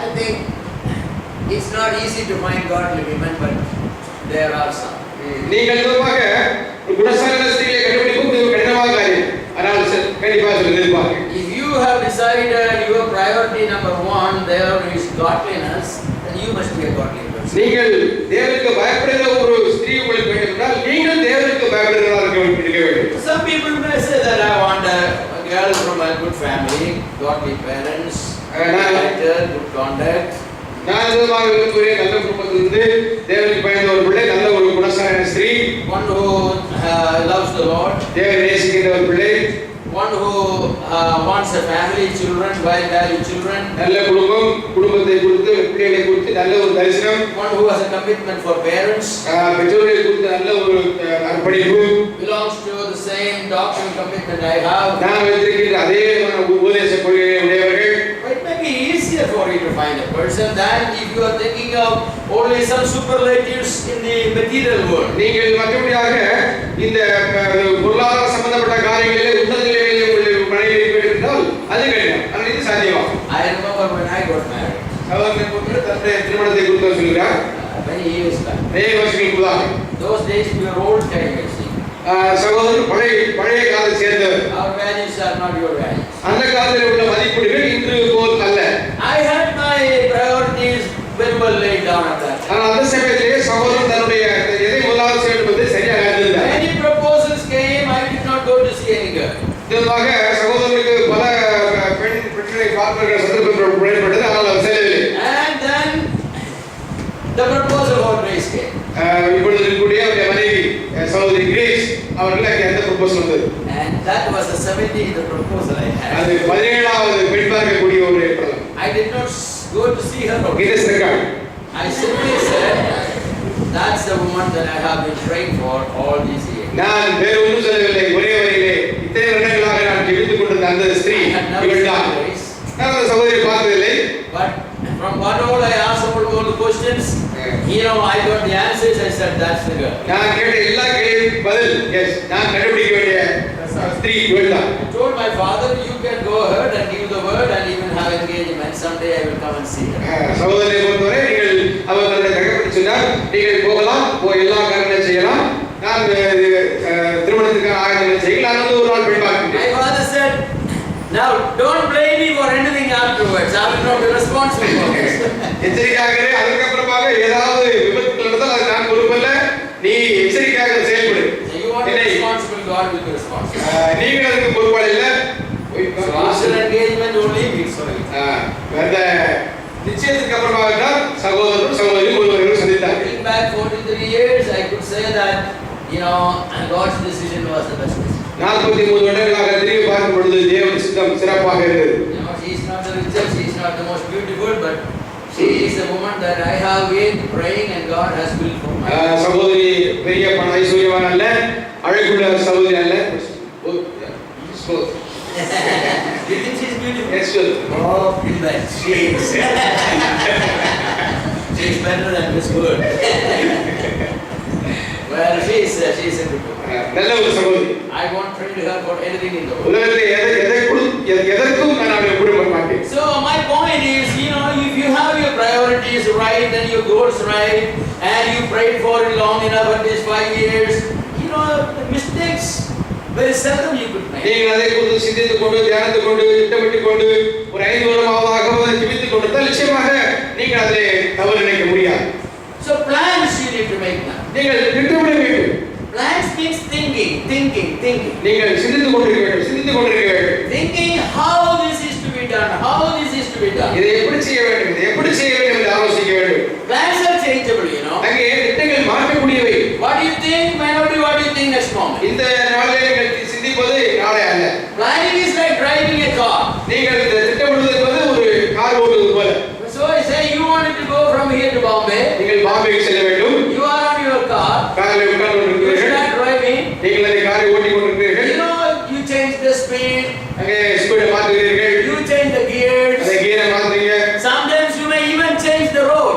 I think it's not easy to find godly women, but there are some. நீங்கள் பொதுவாக குணசாலின ஸ்திரீயை கண்டுபிடிப்பது ஒரு கடினமான காரியம். ஆனால் கண்டிப்பாக சொல்லிருப்பாங்க. If you have decided your priority number 1 there is godliness, then you must be a godly person. நீங்கள் தேவனுக்கு பயப்படுகிற ஒரு ஸ்திரீ உங்களுக்கு வேண்டும் என்றால் நீங்கள் தேவனுக்கு பயப்படுகிறவராக இருக்க வேண்டும். Some people may say that I want a girl from a good family, godly parents, character, good conduct. நான் இதுவாக விரும்புகிறேன் நல்ல குடும்பத்திலிருந்து தேவனுக்கு பயந்த ஒரு பிள்ளை, நல்ல ஒரு குணசாலின ஸ்திரீ, one who loves the Lord, தேவனை நேசிக்கிற ஒரு பிள்ளை, one who wants a family, children, well-valued children, நல்ல குடும்பத்தை குறித்து பிள்ளைகளை குறித்து நல்ல ஒரு தரிசனம், one who has a commitment for parents, பெற்றோர்களை குறித்து நல்ல ஒரு அர்ப்பணிப்பு, belongs to the same doctrine commitment I have. நான் வைத்திருக்கிற அதே உபதேச கொள்கையை உடையவர்கள். It may be easier for you to find a person than if you are thinking of only some superlatives in the material world. நீங்கள் மற்றபடியாக இந்த பொருளாதார சம்பந்தப்பட்ட காரியங்களிலே உன்னத நிலையிலே உங்கள் மனைவி இருக்க என்றால் அது கடினம். ஆனால் இது சாத்தியமாகும். I remember when I got married. சகோதரனை போன்று தன்னுடைய திருமணத்தை குறித்து சொல்கிறார். Many years back. வருஷங்களுக்கு முன்பாக. Those days we were old time, you see. சகோதரர் பழைய காலத்தை சேர்ந்தவர். Our values are not your values. அந்த காலத்தில் உள்ள மதிப்பீடுகள் இன்று போல் அல்ல. I had my priorities very well laid down at that. ஆனால் அந்த சமயத்திலே சகோதரர் தன்னுடைய எதை முதலாவது செய்ய வேண்டும் என்பதை சரியாக அறிந்திருந்தார். Many proposals came, I did not go to see any girl. இதற்காக சகோதரருக்கு பல பெண்களை பார்க்கிற சந்தர்ப்பம் ஏற்பட்டது, ஆனால் அவர் செல்லவில்லை. And then the proposal for grace came. இப்பொழுது இருக்கக்கூடிய அவருடைய மனைவி சகோதரி கிரேஸ் அவர்களுக்கு அந்த ப்ரொபோசல் வந்தது. And that was the 70th proposal I had. அது 17வது பெண் பார்க்கக்கூடிய ஒரு பிரலம். I did not go to see her. Guinness record. I simply said, that's the woman that I have been praying for all these years. நான் வேறு ஒன்றும் சொல்லவில்லை, ஒரே வரியிலே இத்தனை வருடங்களாக நான் ஜெபித்துக் கொண்டிருந்த அந்த ஸ்திரீ இவள்தான். நான் அந்த சகோதரியை பார்த்ததில்லை. But from what all I asked all the questions, I got the answers. I said, that's the girl. நான் கேட்ட எல்லா கேள்விக்கும் பதில் எஸ், நான் கண்டுபிடிக்க வேண்டிய ஸ்திரீ இவள்தான். I told my father, you can go ahead and give the word and even have engagement. Someday I will come and see her. சகோதரியை பொறுத்தவரை நீங்கள் அவர் தன்னுடைய தகப்பனை சொன்னார், நீங்கள் போகலாம், போய் எல்லா காரியங்களும் செய்யலாம், நான் திருமணத்துக்கு ஆயத்தம் செய்யலாம், நான் ஒரு நாள் பெண் பார்க்கிறேன். My father said, now don't blame me for anything afterwards. I will not be responsible for this. எச்சரிக்கையாக அதற்கு அப்புறமாக ஏதாவது விபத்துகள் நடந்தால் அது நான் பொறுப்பல்ல, நீ எச்சரிக்கையாக செயல்படு. You want to be responsible, God will be responsible. நீங்கள் அதுக்கு பொறுப்பாளி இல்ல. So after engagement only means sorry. அந்த நிச்சயத்துக்கு அப்புறமாக தான் சகோதரரும் சகோதரியும் ஒருவரை சந்தித்தார். Looking back 43 years, I could say that God's decision was the best decision. 43 வருடங்களாக திரும்பி பார்க்கும் பொழுது தேவனுடைய சித்தம் சிறப்பாக இருந்தது. She is not the richest, she is not the most beautiful, but she is the woman that I have been praying and God has built for me. சகோதரி பெரிய பண ஐஸ்வர்யவான் அல்ல, அழகுள்ள சகோதரி அல்ல. You think she is beautiful? Yes, sir. Oh, but she is. She is better than this word. Well, she is a good woman. நல்ல ஒரு சகோதரி. I won't trade her for anything in the world. உலகத்தில் எதற்கும் நான் அவளை கொடுக்க மாட்டேன். So my point is, if you have your priorities right and your goals right, and you prayed for it long enough, at least 5 years, mistakes very seldom you could make. நீங்கள் அதை குறித்து சிந்தித்துக் கொண்டு தியானித்துக் கொண்டு திட்டமிட்டுக் கொண்டு ஒரு 5 வருடமாவதாக ஜெபித்துக் கொண்டிருந்தால் நிச்சயமாக நீங்கள் அதிலே தவறு நினைக்க முடியாது. So plans you need to make now. நீங்கள் திட்டமிட வேண்டும். Plans means thinking. நீங்கள் சிந்தித்துக் கொண்டிருக்க வேண்டும். Thinking how this is to be done. இதை எப்படி செய்ய வேண்டும் என்று ஆலோசிக்க வேண்டும். Plans are changeable, அங்கே திட்டங்கள் மாற்றக்கூடியவை. What do you think may not be what you think think next moment. இந்த நாளிலே நீங்கள் சிந்திப்பது நாளை அல்ல. Planning is like driving a car. நீங்கள் இந்த திட்டமிடுவது என்பது ஒரு கார் ஓட்டுவது போல. So I say you wanted to go from here to Bombay. நீங்கள் பாம்பேக்கு செல்ல வேண்டும். You are on your car. காரில் உட்கார்ந்து You கொண்டிருக்கிறீர்கள். start driving. நீங்கள் அந்த காரை ஓட்டிக் கொண்டிருக்கிறீர்கள். You know, you change the speed. அங்கே ஸ்பீடை மாற்றுகிறீர்கள். You change the gears. அந்த கியரை மாற்றுறீங்க. Sometimes you may even change the road.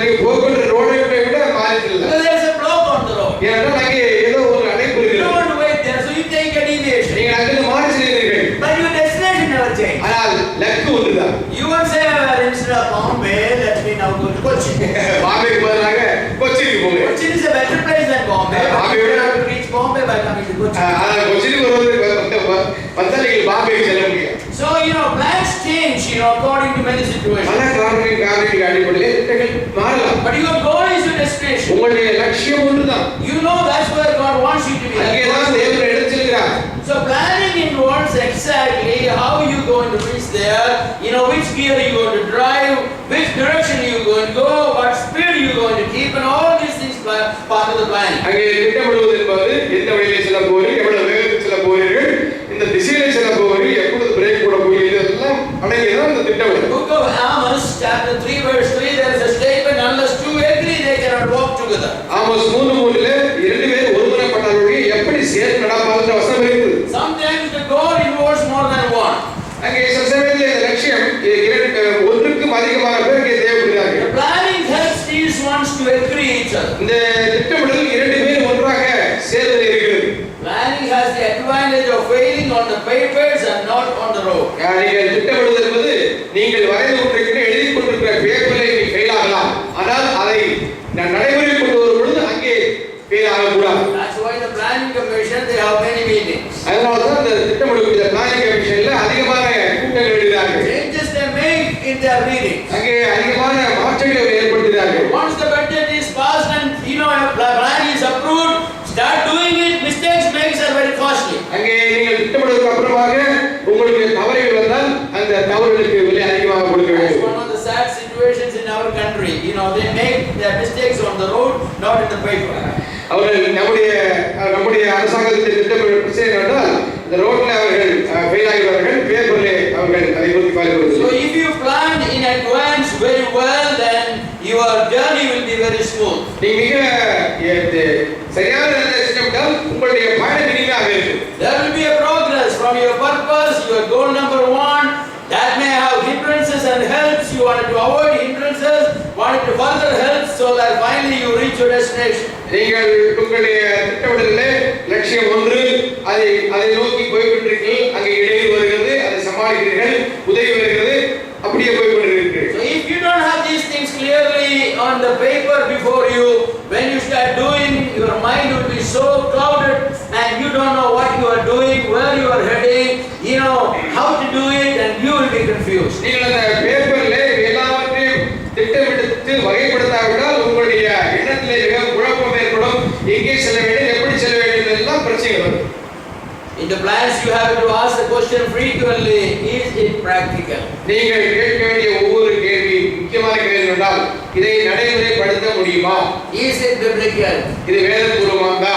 நீங்க போகின்ற ரோடை விட மாறிடல. Because there's a block on the road. ஏன்னா அங்கே ஏதோ ஒரு அடைப்பு You இருக்கிறது. don't want to wait there, so you take a deviation. நீங்கள் அங்கிருந்து மாறி செல்கிறீர்கள். But your destination never changes. ஆனால் லக்கு ஒன்றுதான். You won't say, instead of Bombay, let me now go to Kochi. பாம்பேக்கு பதிலாக கொச்சிக்கு போங்க. Kochi is a better place than Bombay. But you have to reach Bombay by coming to Kochi. ஆனால் கொச்சிக்கு வருவதற்கு வந்தால் நீங்கள் பாம்பேக்கு செல்ல முடியும். So, plans change, according to many situations. பல காரணங்களின் அடிப்படையில் திட்டங்கள் மாறலாம். But your goal is your destination. உங்களுடைய லட்சியம் ஒன்றுதான். You know that's where God wants you to be. அங்கேதான் தேவன் எடுத்திருக்கிறார். So planning involves exactly how you going to reach there, which gear you going to drive, which direction you going to go, what speed you going to keep, and all these things part of the planning. அங்கே திட்டமிடுவது என்பது எந்த வழியிலே செல்ல போகிறீர்கள், எவ்வளவு வேகத்தில் செல்ல போகிறீர்கள், இந்த திசையிலே செல்ல போகிறீர்கள், எப்பொழுது பிரேக் போட போகிறீர்கள், இதெல்லாம் அடங்கியதான் இந்த திட்டமிடல். Book of Amos chapter 3 verse 3 there is a statement, unless two agree they cannot walk together. Amos 3:3 இரண்டு பேர் ஒருமனப்பட்டார்கள் எப்படி சேர்ந்து நடப்பார்கள் வசனம் இருக்குது. Sometimes the goal involves more than one. அங்கே சில சமயத்தில் இந்த லட்சியம் ஒன்றுக்கும் அதிகமான பேர் இங்கே தேவைப்படுகிறார்கள். The planning helps these ones to agree each other. இந்த திட்டமிடல் இரண்டு பேர் ஒன்றாக சேர்ந்து இருக்கிறது. Planning has the advantage of failing on the papers and not on the road. நீங்கள் திட்டமிடுவது என்பது நீங்கள் வரைந்து கொண்டிருக்கிற எழுதி கொண்டிருக்கிற பேப்பரில் நீ ஃபெயில் ஆகலாம், ஆனால் அதை நடைமுறை கொண்டு வரும் பொழுது அங்கே ஃபெயில் ஆகக்கூடாது. That's why the planning commission they have many meetings. அதனால தான் இந்த திட்டமிடக்கூடிய பிளானிங் கமிஷன்ல அதிகமான கூட்டங்கள் எடுக்கிறார்கள். Changes they make in their meetings. அங்கே அதிகமான மாற்றங்களை ஏற்படுத்துகிறார்கள். Once the budget is passed and plan is approved, start doing it. Mistakes makes are very costly. அங்கே நீங்கள் திட்டமிடுவதற்கு அப்புறமாக உங்களுக்கு தவறுகள் வந்தால் அந்த தவறுகளுக்கு விலை அதிகமாக கொடுக்க வேண்டும். One of the sad situations in our country, they make their mistakes on the road, not in the paper. அவர்கள் நம்முடைய அரசாங்கத்தின் திட்டமிடல் பிரச்சனை என்றால் இந்த ரோட்ல அவர்கள் ஃபெயில் ஆகிறார்கள், பேப்பர்ல அவர்கள் அதை குறித்து கவலைப்படுவது. So if you plan in advance very well, then your journey will be very smooth. நீங்க சரியான நேரத்தில் திட்டமிட்டால் உங்களுடைய பயணம் இனிமையாக இருக்கும். There will be a progress from your purpose, your goal number 1. That may have hindrances and helps. You wanted to avoid hindrances, wanted to further help, so that finally you reach your destination. நீங்கள் உங்களுடைய திட்டமிடலிலே லட்சியம் ஒன்று, அதை நோக்கி போய்கொண்டிருக்கிறீர்கள், அங்கே இடையூறு வருகிறது, அதை சமாளிக்கிறீர்கள், உதவி வருகிறது, அப்படியே போய்கொண்டிருக்கிறீர்கள். So if you don't have these things clearly on the paper before you, when you start doing, your mind will be so clouded and you don't know what you are doing, where you are heading, how to do it, and you will be confused. நீங்கள் அந்த பேப்பர்ல எல்லாவற்றையும் திட்டமிட்டு வகைப்படுத்தாவிட்டால் உங்களுடைய எண்ணத்திலே மிக குழப்பம் ஏற்படும். எங்கே செல்ல வேண்டும், எப்படி செல்ல வேண்டும் எல்லாம் பிரச்சனை வரும். In the plans you have to ask the question frequently, is it practical? நீங்கள் கேட்க வேண்டிய ஒவ்வொரு கேள்வி முக்கியமான கேள்வி என்றால் இதை நடைமுறைப்படுத்த முடியுமா? Is it biblical? இது வேதபூர்வமானதா?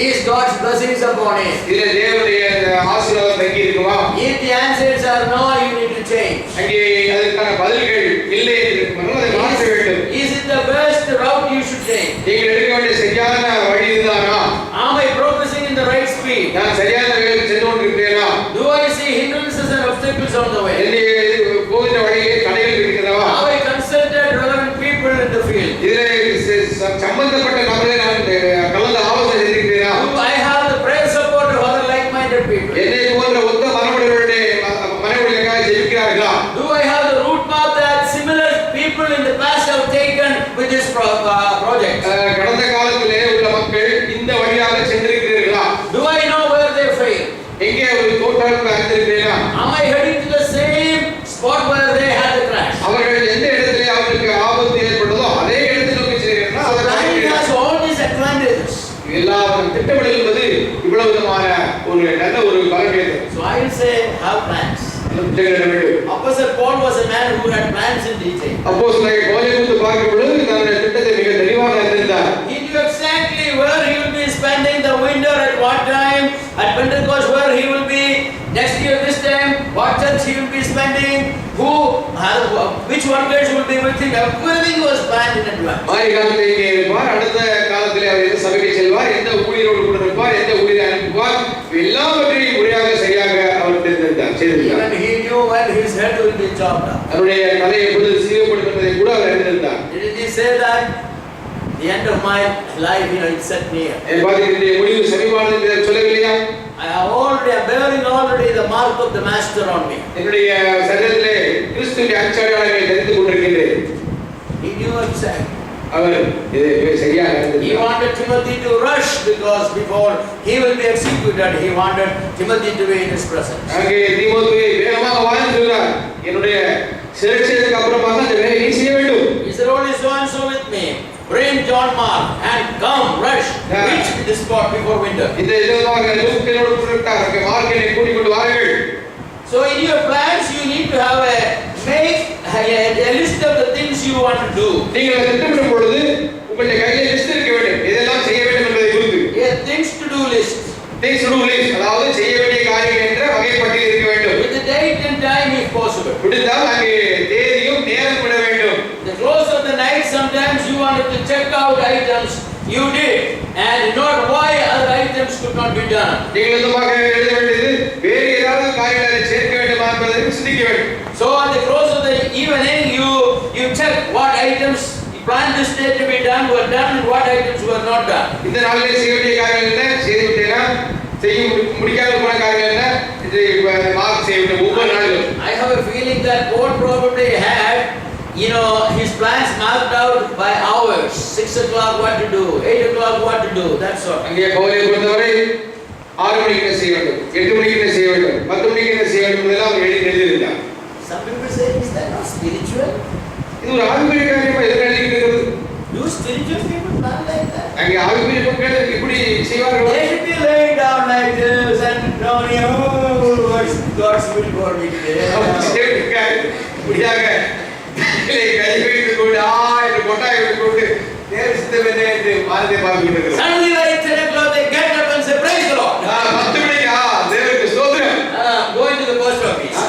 Is God's blessings upon it? இதுல தேவனுடைய ஆசீர்வாதம் தங்கி இருக்குமா? If the answers are no, you need to change. அங்கே அதற்கான பதில்கள் இல்லை என்றால் அதை மாற்ற வேண்டும். Is it the best route you should take? நீங்கள் எடுக்க வேண்டிய சரியான வழி இதுதானா? Am I progressing in the right speed? நான் சரியான வழியில் சென்று கொண்டிருக்கிறேனா? Do I see hindrances and obstacles on the way? என்னுடைய போகிற வழியிலே தடைகள் இருக்கிறதா? Have I consulted relevant people in the field? இதிலே சம்பந்தப்பட்ட நபர்களை நான் கலந்து ஆலோசனை செய்திருக்கிறேனா? Do I have the prayer support of other like-minded people? என்னை போன்ற ஒத்த மனமுடையவர்களுடைய மனமுடையவர்களாக ஜெபிக்கிறார்களா? Do I have the route map that similar people in the past have taken with this project? கடந்த காலத்திலே உள்ள மக்கள் இந்த வழியாக சென்றிருக்கிறீர்களா? Do I know where they failed? எங்கே ஒரு தோட்டால் அறிந்திருக்கிறீர்களா? Am I heading to the same spot where they had the crash? அவர்கள் எந்த இடத்திலே அவர்களுக்கு ஆபத்து ஏற்பட்டதோ அதே இடத்தில் நோக்கி செல்கிறார்களா? Planning has all these advantages. எல்லா திட்டமிடல் என்பது இவ்வளவு விதமான ஒரு நல்ல ஒரு பலன். So I will say have plans. Apostle Paul was a man who had plans in detail. அப்போஸ்தலனாகிய பவுலை குறித்து பார்க்கும் பொழுது தன்னுடைய திட்டத்தை மிக தெளிவாக அறிந்திருந்தார். He knew exactly where he would be spending the week. which workers will be with him? Everything was planned in advance. மாறி காலத்திலே இங்கே இருப்பார், அடுத்த காலத்திலே அவர் எந்த சபைக்கு செல்வார், எந்த ஊழியரோடு கூட இருப்பார், எந்த ஊழியரை அனுப்புவார், எல்லாவற்றையும் முறையாக சரியாக அவர் தெரிந்திருந்தார், செய்திருந்தார். Even he knew when his head will be chopped off. அவருடைய தலை எப்பொழுது சீவப்படும் என்பதை கூட அவர் அறிந்திருந்தார். Did he say that the end of my life, it's set near? என் வாழ்க்கையினுடைய முடிவு சமீபமானது என்று சொல்லவில்லையா? I am bearing already the mark of the master on me. என்னுடைய சரீரத்திலே கிறிஸ்துவின் அடையாளங்களை தரித்துக் கொண்டிருக்கிறேன். He knew exactly. அவர் இதை சரியாக அறிந்திருந்தார். He wanted Timothy to rush because before he will be executed, he wanted Timothy to be in his presence. அங்கே தீமோத்தேயுவை வேகமாக வாழ்ந்து சொல்றார், என்னுடைய சிறைச்சேதத்துக்கு அப்புறமாக அந்த வேலையை நீ செய்ய வேண்டும். He said, only so and so with me. Bring John Mark and come, rush, reach this spot before winter. இந்த இதமாக லூக்கனோடு கூப்பிட்டார், அங்கே மார்க்கை கூட்டிக் கொண்டு வாருங்கள். So in your plans you need to have a list of the things you want to do. நீங்கள் திட்டமிடும் பொழுது உங்களுடைய கையில் லிஸ்ட் இருக்க வேண்டும், இதெல்லாம் செய்ய வேண்டும் என்பதை குறித்து. A things to do list. things to do list, அதாவது செய்ய வேண்டிய காரியங்கள் என்ற வகைப்பட்டியல் இருக்க வேண்டும். With the date and time if possible. முடிந்தால் அங்கே தேதியும் நேரம் விட வேண்டும். The close of the night sometimes you wanted to check out items you did and not why other items could not be done. நீங்கள் இதுமாக எழுத வேண்டியது வேறு ஏதாவது காரியங்களை சேர்க்க வேண்டுமா என்பதை சிந்திக்க வேண்டும். So at the close of the evening you check what items you planned this day to be done were done and what items were not done. இந்த நாளிலே செய்ய வேண்டிய காரியங்கள் என்ன, செய்து விட்டேனா, செய்ய முடிக்காத போன காரியங்கள் என்ன, இதை மார்க் செய்ய வேண்டும் ஒவ்வொரு நாளிலும். I have a feeling that God probably had his plans marked out by hours. 6 o'clock what to do, 8 o'clock what to do, that's all. அங்கே பவுலை பொறுத்தவரை 6 மணிக்கு என்ன செய்ய வேண்டும், 8 மணிக்கு என்ன செய்ய வேண்டும், 10 மணிக்கு என்ன செய்ய வேண்டும் இதெல்லாம் அவர் எழுதியிருந்தார். Some people say is that not spiritual? இது ஒரு ஆவிக்குரிய காரியமா எதுக்கு எழுதியிருக்கிறது? Do spiritual people plan like that? அங்கே ஆவிக்குரிய மக்கள் இப்படி செய்வார்கள். They should be laying down like this and Tony, what's God's will for me today? இப்படியாக கை வைத்து கொண்டு என்று கொட்டாய் விட்டு கொண்டு தேவ சித்தமே என்று வார்த்தை பார்த்துக்கிட்டு இருக்கிறோம். Suddenly by 10 o'clock they get up and say praise the Lord. 10 மணிக்கு தேவனுக்கு ஸ்தோத்திரம். Going to the post office.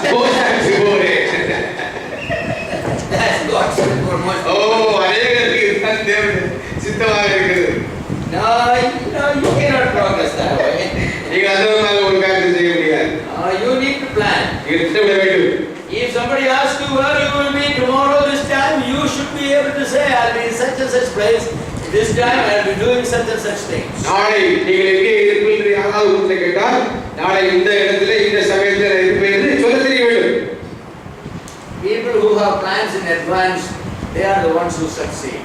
That's God's will for most. அநேகருக்கு இதுதான் தேவன் சித்தமாக இருக்கிறது. No, you cannot progress that way. நீங்கள் அதுவும் ஒரு காரியத்தை செய்ய முடியாது. You need to plan. நீங்கள் திட்டமிட வேண்டும். If somebody asks you where you will be tomorrow this time, you should be able to say, I'll be in such and such place this time, I'll be doing such and such things. நாளை நீங்கள் எங்கே இருப்பீர்கள் என்று யாராவது உங்களை கேட்டால், நாளை இந்த இடத்திலே இந்த சமயத்தில் இருப்பேன் என்று சொல்ல தெரிய வேண்டும். People who have plans in advance, they are the ones who succeed.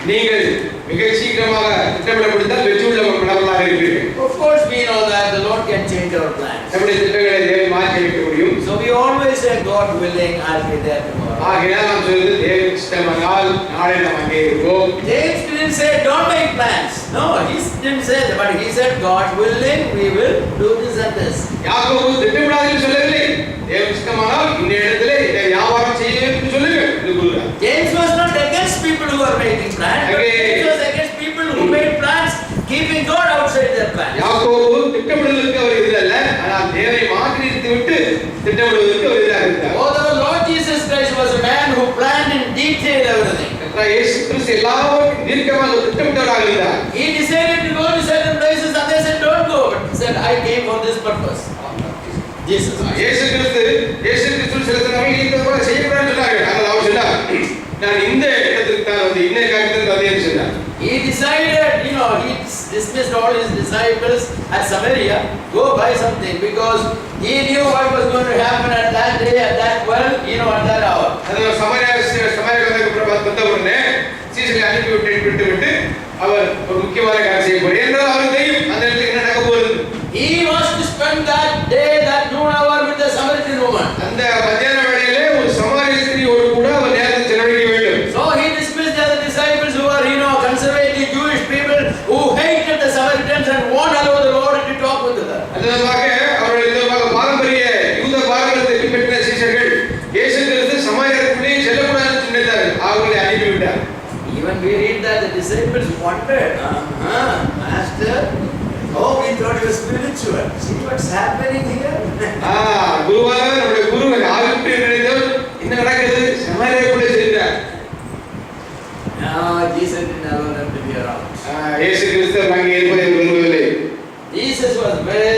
நீங்கள் மிக சீக்கிரமாக திட்டமிட முடிந்தால் வெற்றி உள்ள மக்களாக இருப்பீர்கள். Of course we know that the Lord can change our plans. நம்முடைய திட்டங்களை தேவன் மாற்றி வைக்க முடியும். So we always say, God willing, I'll be there tomorrow. ஆகையால் நாம் சொல்வது தேவன் சித்தமானால் நாளை நாம் அங்கே இருப்போம். James didn't say don't make plans. No, he didn't say that, but he said God willing, we will do this and this. யாக்கோபு திட்டமிடாதீர்கள் சொல்லவில்லை, தேவன் சித்தமானால் இந்த இடத்திலே இதை வியாபாரம் செய்ய என்று சொல்லுங்கள் என்று கூறுகிறார். James was not against people who are making plans. He was against people who made plans keeping God outside their plans. யாக்கோபு திட்டமிடுவதற்கு அவர் எதிரல்ல, ஆனால் தேவனை மாற்றி நிறுத்திவிட்டு திட்டமிடுவதற்கு அவர் எதிராக இருந்தார். Although Lord Jesus Christ was a man who planned in detail everything. இயேசு கிறிஸ்து எல்லாவற்றையும் தீர்க்கமாக திட்டமிட்டவராக இருந்தார். He decided to go to certain places and they said don't go, but he said I came for this purpose. Jesus. இயேசு கிறிஸ்து சில சமயங்களில் இந்த போல செய்யக்கூடாதுன்னு சொன்னார்கள். ஆனால் அவர் சொன்னார், நான் இந்த இடத்துக்கு தான் வந்து இந்த காரியத்துக்கு வந்தேன்னு சொன்னார். He decided, he dismissed all his disciples at Samaria, go buy something, because he knew what was going to happen at that day, at that well, at that hour. அது சமாரியத்துக்கு வந்த உடனே சீசரை அனுப்பி விட்டு அவர் ஒரு முக்கியமான காரியம் செய்ய போறார் என்றால் அவருக்கு தெரியும் அந்த இடத்துல என்ன நடக்க போகுது. He wants to spend that day, that noon hour with the Samaritan woman. அந்த மத்தியான வேளையிலே ஒரு சமாரிய ஸ்திரியோடு கூட அவர் நேரத்தை செலவழிக்க வேண்டும். So he dismissed the other disciples who are conservative Jewish people who hated the Samaritans and won't allow the Lord to talk with them. அதனால அவருடைய பாரம்பரிய யூத பாரம்பரியத்தை பின்பற்றின சீஷர்கள் இயேசு கிறிஸ்து சமாரியத்துக்குள்ளே செல்லக்கூடாதுன்னு சொன்னார். அவர்களை அனுப்பிவிட்டார். Even we read that the disciples wondered, Master, we thought it was spiritual. See what's happening here? குருவாக நம்முடைய குரு ஆவிக்குரிய நினைத்தவர் என்ன நடக்கிறது Jesus didn't allow them to be around. இயேசு கிறிஸ்து அங்கே இருப்பதை விரும்பவில்லை. Jesus was very